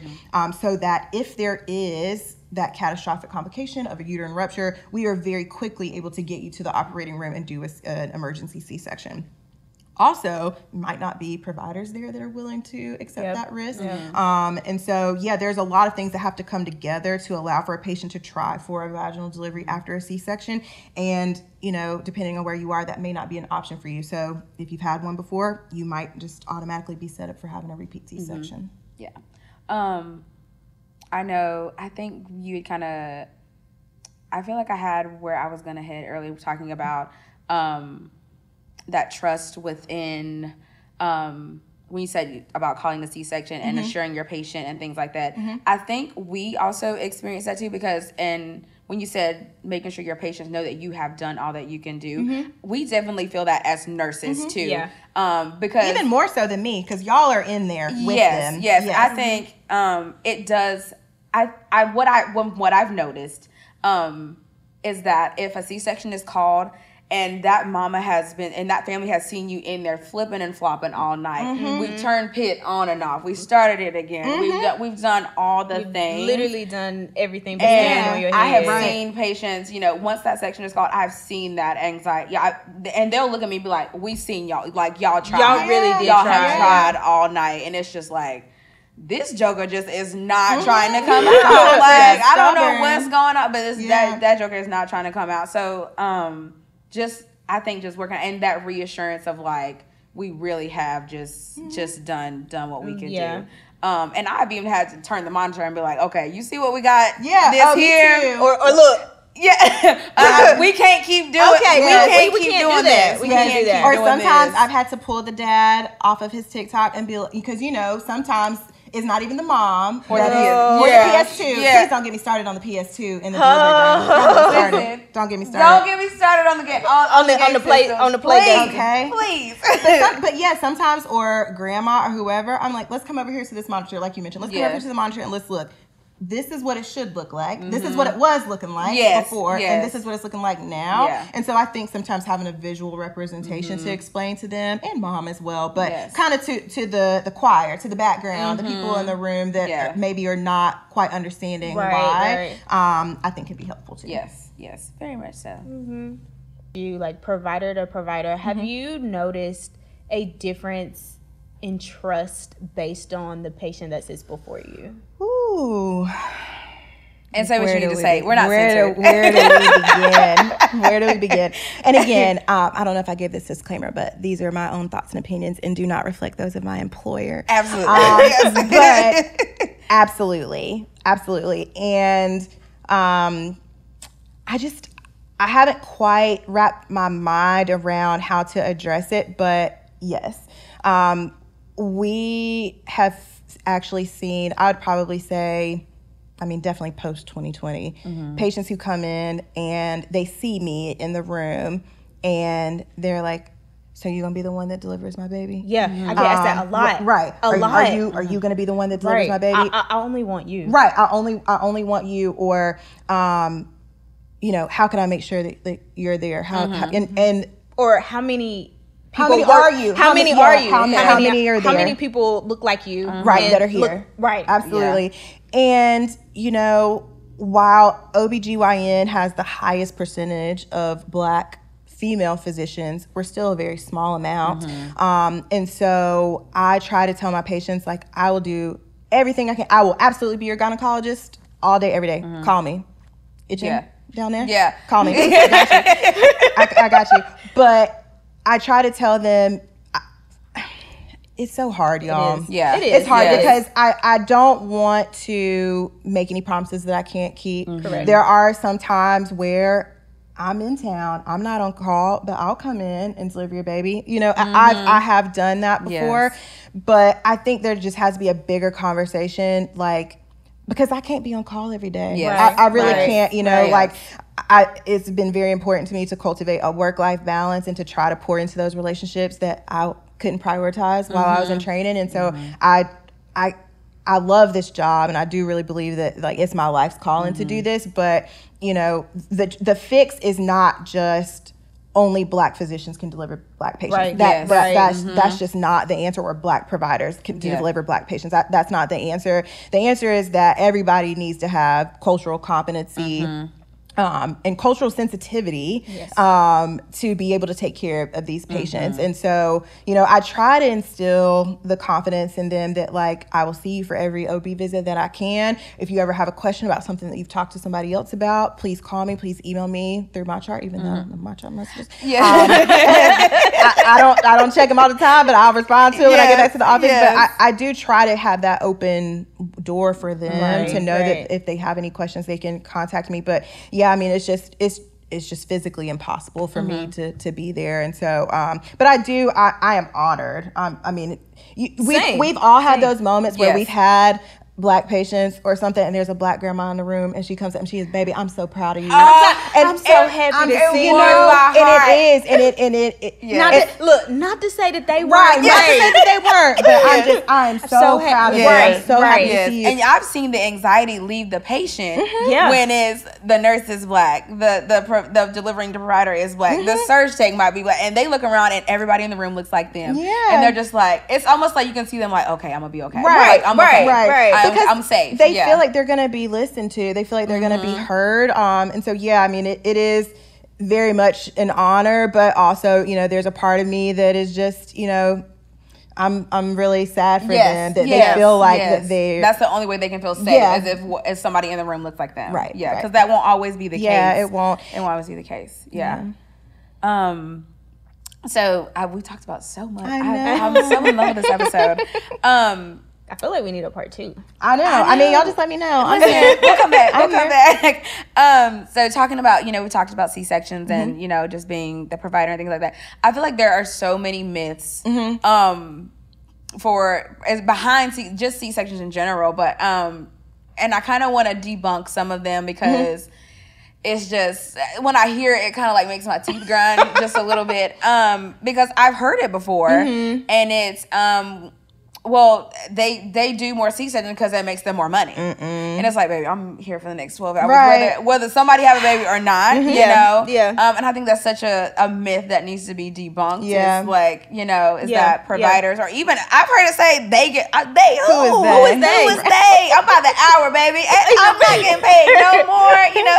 so that if there is that catastrophic complication of a uterine rupture, we are very quickly able to get you to the operating room and do an emergency C-section. Also, might not be providers there that are willing to accept that risk. And so, there's a lot of things that have to come together to allow for a patient to try for a vaginal delivery after a C-section. And, depending on where you are, that may not be an option for you. So if you've had one before, you might just automatically be set up for having a repeat C-section. I know, I think you had kind of, I feel like I had where I was going to head earlier talking about that trust within, when you said about calling the C-section and assuring your patient and things like that. I think we also experience that too because, and when you said making sure your patients know that you have done all that you can do, we definitely feel that as nurses too. Because even more so than me, because y'all are in there with them. Yes. I think it does. What I've noticed is that if a C-section is called and that mama has been, and that family has seen you in there flipping and flopping all night. We've turned PIT on and off. We started it again. We've done all the things. Literally done everything but stand on your head. I have seen patients, once that section is called, I've seen that anxiety. And they'll look at me and be like, we seen y'all. Like, y'all tried. Y'all really did Y'all try. have tried all night. And it's just like, this joker just is not trying to come out. Like, I don't know what's going on, but that joker is not trying to come out. So, I think just working and that reassurance of like we really have just done what we can do. And I've even had to turn the monitor and be like, okay, you see what we got? This here or look. We can't keep doing. Okay, we can't doing this. We can't do that. Or sometimes I've had to pull the dad off of his TikTok and be like, because sometimes it's not even the mom or the PS2. Please don't get me started on the PS2 in the delivery room. Don't get me started. Don't get me started on the play game. Okay, please. But sometimes or grandma or whoever, I'm like, let's come over here to this monitor, like you mentioned. Let's come over to the monitor and let's look. This is what it should look like. This is what it was looking like before. And this is what it's looking like now. And so I think sometimes having a visual representation to explain to them, and mom as well, but kind of to the choir, to the background, the people in the room that maybe are not quite understanding why, I think can be helpful too. Yes, very much so. You like provider to provider, have you noticed a difference in trust based on the patient that sits before you? Ooh. And say what you need to say. We're not censored. Where do we begin? Where do we begin? And again, I don't know if I gave this disclaimer, but these are my own thoughts and opinions and do not reflect those of my employer. Absolutely. But absolutely. And I haven't quite wrapped my mind around how to address it, but yes. We have actually seen, I would probably say, definitely post 2020, patients who come in and they see me in the room and they're like, so you gonna be the one that delivers my baby? Yeah, I get asked that a lot. Right. A lot. Are you gonna be the one that delivers my baby? I only want you. Right. I only want you. Or, how can I make sure that you're there? Or how many people How many are you? How many are you? How many are there? How many people look like you? Right, that are here. Right. Absolutely. Yeah. And, while OBGYN has the highest percentage of Black female physicians, we're still a very small amount. And so I try to tell my patients, like, I will do everything I can. I will absolutely be your gynecologist all day, every day. Call me. Itching down there? Yeah. Call me. I got you. I got you. But I try to tell them, it's so hard, y'all. Yeah. It is. It's hard because I don't want to make any promises that I can't keep. Correct. There are some times where I'm in town, I'm not on call, but I'll come in and deliver your baby. I have done that before, but I think there just has to be a bigger conversation, like, because I can't be on call every day. Yes. I really can't, it's been very important to me to cultivate a work-life balance and to try to pour into those relationships that I couldn't prioritize while I was in training. And so I love this job, and I do really believe that, like, it's my life's calling to do this. But the fix is not just only Black physicians can deliver Black patients. Right. That's just not the answer. Or Black providers can deliver Black patients. That's not the answer. The answer is that everybody needs to have cultural competency. And cultural sensitivity to be able to take care of these patients. And so, I try to instill the confidence in them that, like, I will see you for every OB visit that I can. If you ever have a question about something that you've talked to somebody else about, please call me, please email me through my chart, even though my chart messages. I don't check them all the time, but I'll respond to it when I get back to the office. But I do try to have that open door for them to know that if they have any questions, they can contact me. But it's just physically impossible for me to be there. And so, but I am honored. We've all had those moments where we've had Black patients or something, and there's a Black grandma in the room, and she comes up and she is, baby, I'm so proud of you. I'm so happy to see you. And it is. Not to say that they weren't. Right. Not to say that they weren't, but I am so proud of you. I'm so happy to see you. And I've seen the anxiety leave the patient when it's the nurse is Black, the delivering provider is Black, the surge tech might be Black, and they look around and everybody in the room looks like them. Yeah. And they're just like, it's almost like you can see them like, okay, I'm gonna be okay. Right. Like, I'm okay. Right. Because I'm safe. They feel like they're going to be listened to. They feel like they're going to be heard. And so, it is very much an honor, but also, there's a part of me that is just, I'm really sad for them that they feel like that that's the only way they can feel safe, as if somebody in the room looks like them. Right. Yeah. Because that won't always be the case. Yeah, it won't. It won't always be the case. Yeah. So we talked about so much. I'm so in love with this episode. I feel like we need a part 2. I know. Y'all just let me know. We'll come back. So talking about, we talked about C-sections and, just being the provider and things like that. I feel like there are so many myths behind just C-sections in general. But, and I kind of want to debunk some of them because it's just, when I hear it, it kind of like makes my teeth grind just a little bit. Because I've heard it before and it's, well, they do more C-section because that makes them more money. And it's like, baby, I'm here for the next 12 hours, whether somebody have a baby or not, you know? Yeah. And I think that's such a myth that needs to be debunked. Yeah. It's like, that providers or even, I've heard it say they get, who is they? I'm by the hour, baby. I'm not getting paid no more,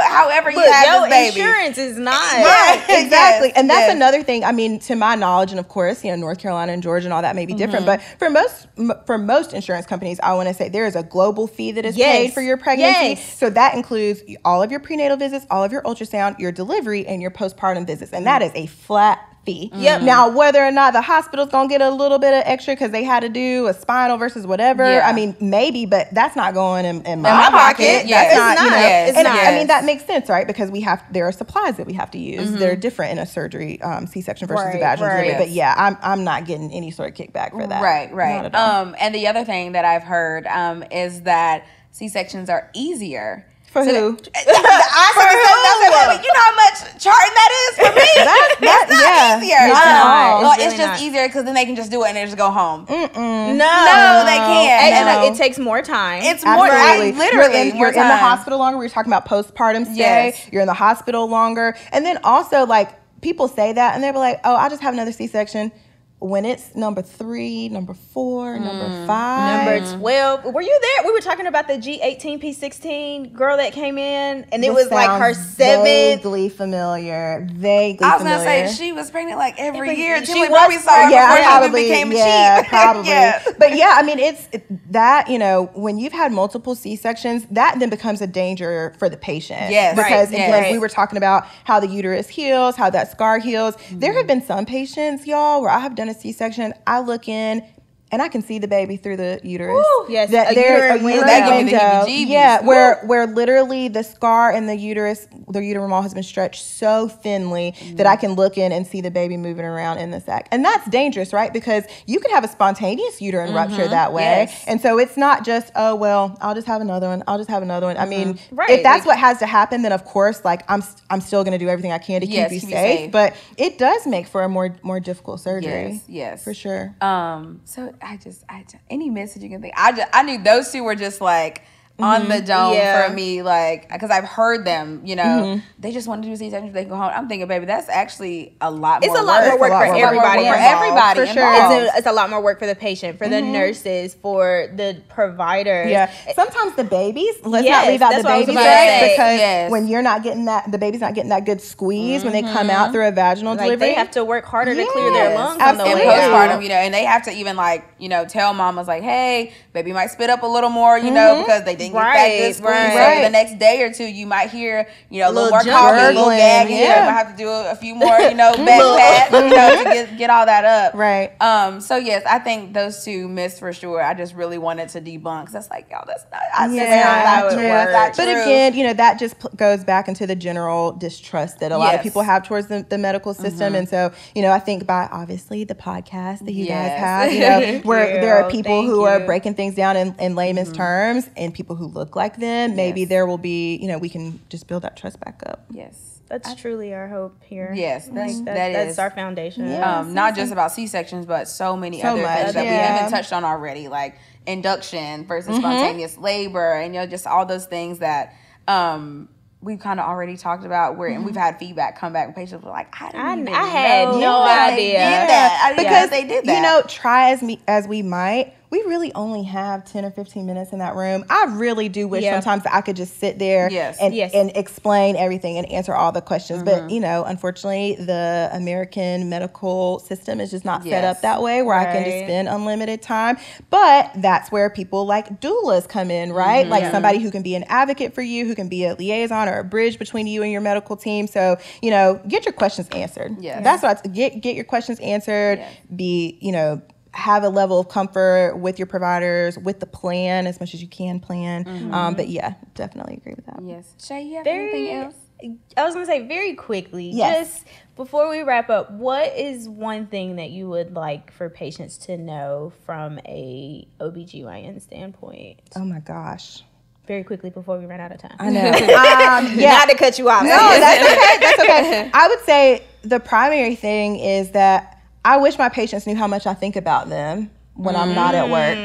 however you have this baby. Your insurance is not. Right, exactly. And that's another thing, to my knowledge, and of course, North Carolina and Georgia and all that may be different, but for most insurance companies, I want to say there is a global fee that is paid for your pregnancy. So that includes all of your prenatal visits, all of your ultrasound, your delivery, and your postpartum visits. And that is a flat fee. Yep. Now, whether or not the hospital's going to get a little bit of extra because they had to do a spinal versus whatever, I mean, maybe, but that's not going in my pocket. Yes. That's not. Yes. And I mean, that makes sense, right? Because there are supplies that we have to use. They're different in a surgery, C-section versus a vaginal delivery. But yeah, I'm not getting any sort of kickback for that. Right. And the other thing that I've heard is that C-sections are easier. For who? I said, you know how much charting that is for me? It's not easier. It's just easier because then they can just do it and they just go home. No, they can't. Actually, it takes more time. It's more, literally you're in the hospital longer. We were talking about postpartum stay. Yes. You're in the hospital longer. And then also, like, people say that and they're like, oh, I'll just have another C-section. When it's number 3, number 4, number 5, number 12. Were you there? We were talking about the G18, P16 girl that came in, and it was like her 7th. Vaguely familiar. I was gonna say she was pregnant like every year. She probably saw her before she even became a chief. Probably. But yeah, I mean, it's that, you know, when you've had multiple C-sections, that then becomes a danger for the patient. Yes, because again, we were talking about how the uterus heals, how that scar heals. There have been some patients, y'all, where I have done a C-section, I look in and I can see the baby through the uterus. Woo! Yes, there's a uterine window. Yeah, where literally the scar in the uterine wall has been stretched so thinly that I can look in and see the baby moving around in the sac. And that's dangerous, right? Because you could have a spontaneous uterine rupture that way. Yes. And so it's not just, oh, well, I'll just have another one. I mean, if that's what has to happen, then of course, like I'm still going to do everything I can to keep you safe. But it does make for a more difficult surgery. Yes. For sure. So I any message you can think. I knew those two were just like on the dome for me, like, because I've heard them, you know, they just want to do C-section, they can go home. I'm thinking, baby, that's actually a lot more work. It's a lot more work for everybody. For everybody. For sure. It's a lot more work for the patient, for the nurses, for the providers. Yeah. Sometimes the babies, let's not leave out the babies, right? Because when you're not getting that, the baby's not getting that good squeeze when they come out through a vaginal delivery. They have to work harder to clear their lungs on the way postpartum, you know, and they have to even, like, you know, tell mamas, like, hey, baby might spit up a little more, you know, because they didn't get that good squeeze. So the next day or two, you might hear, you know, a little more coughing, a little gagging. You might have to do a few more, you know, back pats, you know, to get all that up. Right. So yes, I think those two myths for sure. I just really wanted to debunk. That's like, y'all, that's not. That's not how it works. But again, you know, that just goes back into the general distrust that a lot of people have towards the medical system. And so, you know, I think by obviously the podcast that you guys have, you know, where there are people who are breaking things down in layman's terms and people who look like them, maybe there will be, you know, we can just build that trust back up. Yes. That's truly our hope here. Yes, that's our foundation. Not just about C-sections, but so many other things that we haven't touched on already, like induction versus spontaneous labor, and, you know, just all those things that we've kind of already talked about, where and we've had feedback come back, and patients were like, I had no idea. Because they did that. You know, try as we might, we really only have 10 or 15 minutes in that room. I really do wish sometimes that I could just sit there and explain everything and answer all the questions. But, you know, unfortunately, the American medical system is just not set up that way, where I can just spend unlimited time. But that's where people like doulas come in, right? Like somebody who can be an advocate for you, who can be a liaison or a bridge between you and your medical team. So, you know, get your questions answered. That's what get your questions answered. Be, you know, have a level of comfort with your providers, with the plan as much as you can plan. But yeah, definitely agree with that. Yes. Shay, you have anything else? I was going to say very quickly, just before we wrap up, what is one thing that you would like for patients to know from a OBGYN standpoint? Oh my gosh. Very quickly before we run out of time. I know. Not to cut you off. No, that's okay. I would say the primary thing is that I wish my patients knew how much I think about them when I'm not at work.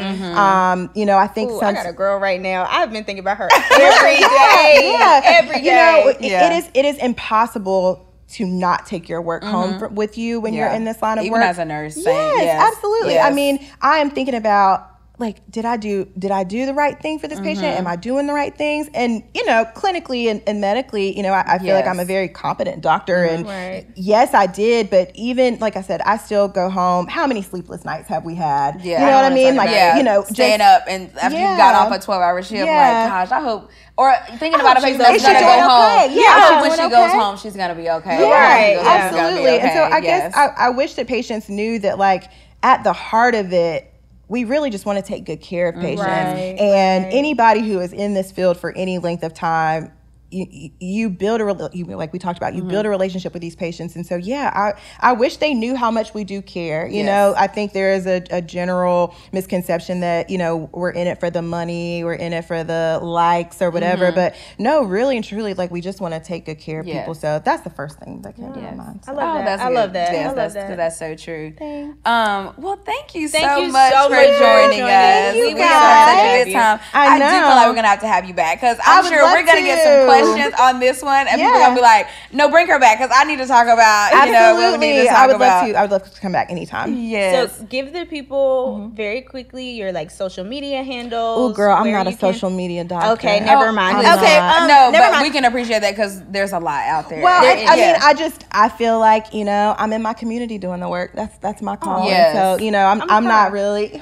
You know, I think I got a girl right now. I've been thinking about her every day. Every day. You know, it is impossible to not take your work home with you when you're in this line of work. Even as a nurse. Yes, absolutely. I mean, I am thinking about like, did I do the right thing for this patient? Am I doing the right things? And, you know, clinically and medically, you know, I feel like I'm a very competent doctor. And yes, I did. But even, like I said, I still go home. How many sleepless nights have we had? Yeah. You know what I mean? Like, you know, staying up and after you got off a 12-hour shift, like, gosh, I hope. Or thinking about a patient that's going to go home. Yeah, when she goes home, she's going to be okay. Right, absolutely. And so I guess I wish that patients knew that, like, at the heart of it, we really just want to take good care of patients. And anybody who is in this field for any length of time, you build like we talked about, you build a relationship with these patients. And so, I wish they knew how much we do care. You know, I think there is a general misconception that, you know, we're in it for the money, we're in it for the likes or whatever. But no, really and truly, like, we just want to take good care of people. So that's the first thing that came to my mind. I love that. I love that. Yes, that's so true. Thanks. Well, thank you so much for joining us. You we had such a good time. I do feel like we're going to have you back, because I'm sure we're going to get some questions on this one, and people are gonna be like, no, bring her back, because I need to talk about, you know, what we need to talk about. I would love to come back anytime. Yes. So give the people very quickly your, like, social media handles. Oh, girl, I'm not a social media doctor. Okay, never mind. But we can appreciate that, because there's a lot out there. Well, I mean, I feel like, you know, I'm in my community doing the work. That's my call. So, you know, I'm not really. So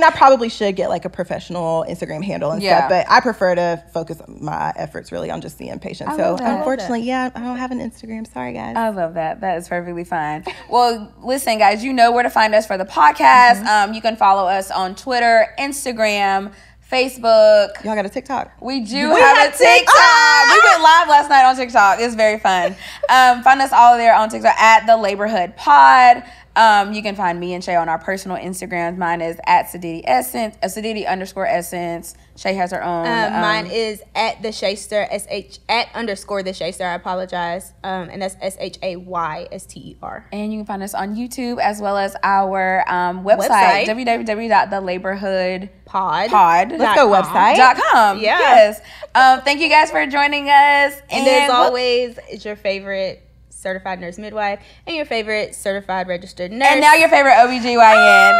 I probably should get, like, a professional Instagram handle and stuff, but I prefer to focus my efforts really on just seeing patients. So unfortunately, I don't have an Instagram. Sorry, guys. I love that. That is perfectly fine. Well, listen, guys, you know where to find us for the podcast. You can follow us on Twitter, Instagram, Facebook. Y'all got a TikTok? We have a TikTok. We went live last night on TikTok. It's very fun. Find us all there on TikTok at the Laborhood Pod. You can find me and Shay on our personal Instagrams. Mine is at Sadidi Essence, Sadidi_Essence. Shay has her own. Mine is at the Shayster, @_the Shayster. I apologize. And that's SHAYSTER. And you can find us on YouTube, as well as our website. www.thelaborhoodpod. Let's go website. .com. Yes. Thank you guys for joining us. And as always, it's your favorite certified nurse midwife and your favorite certified registered nurse. And now your favorite OBGYN.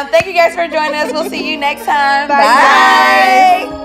Thank you guys for joining us. We'll see you next time. Bye.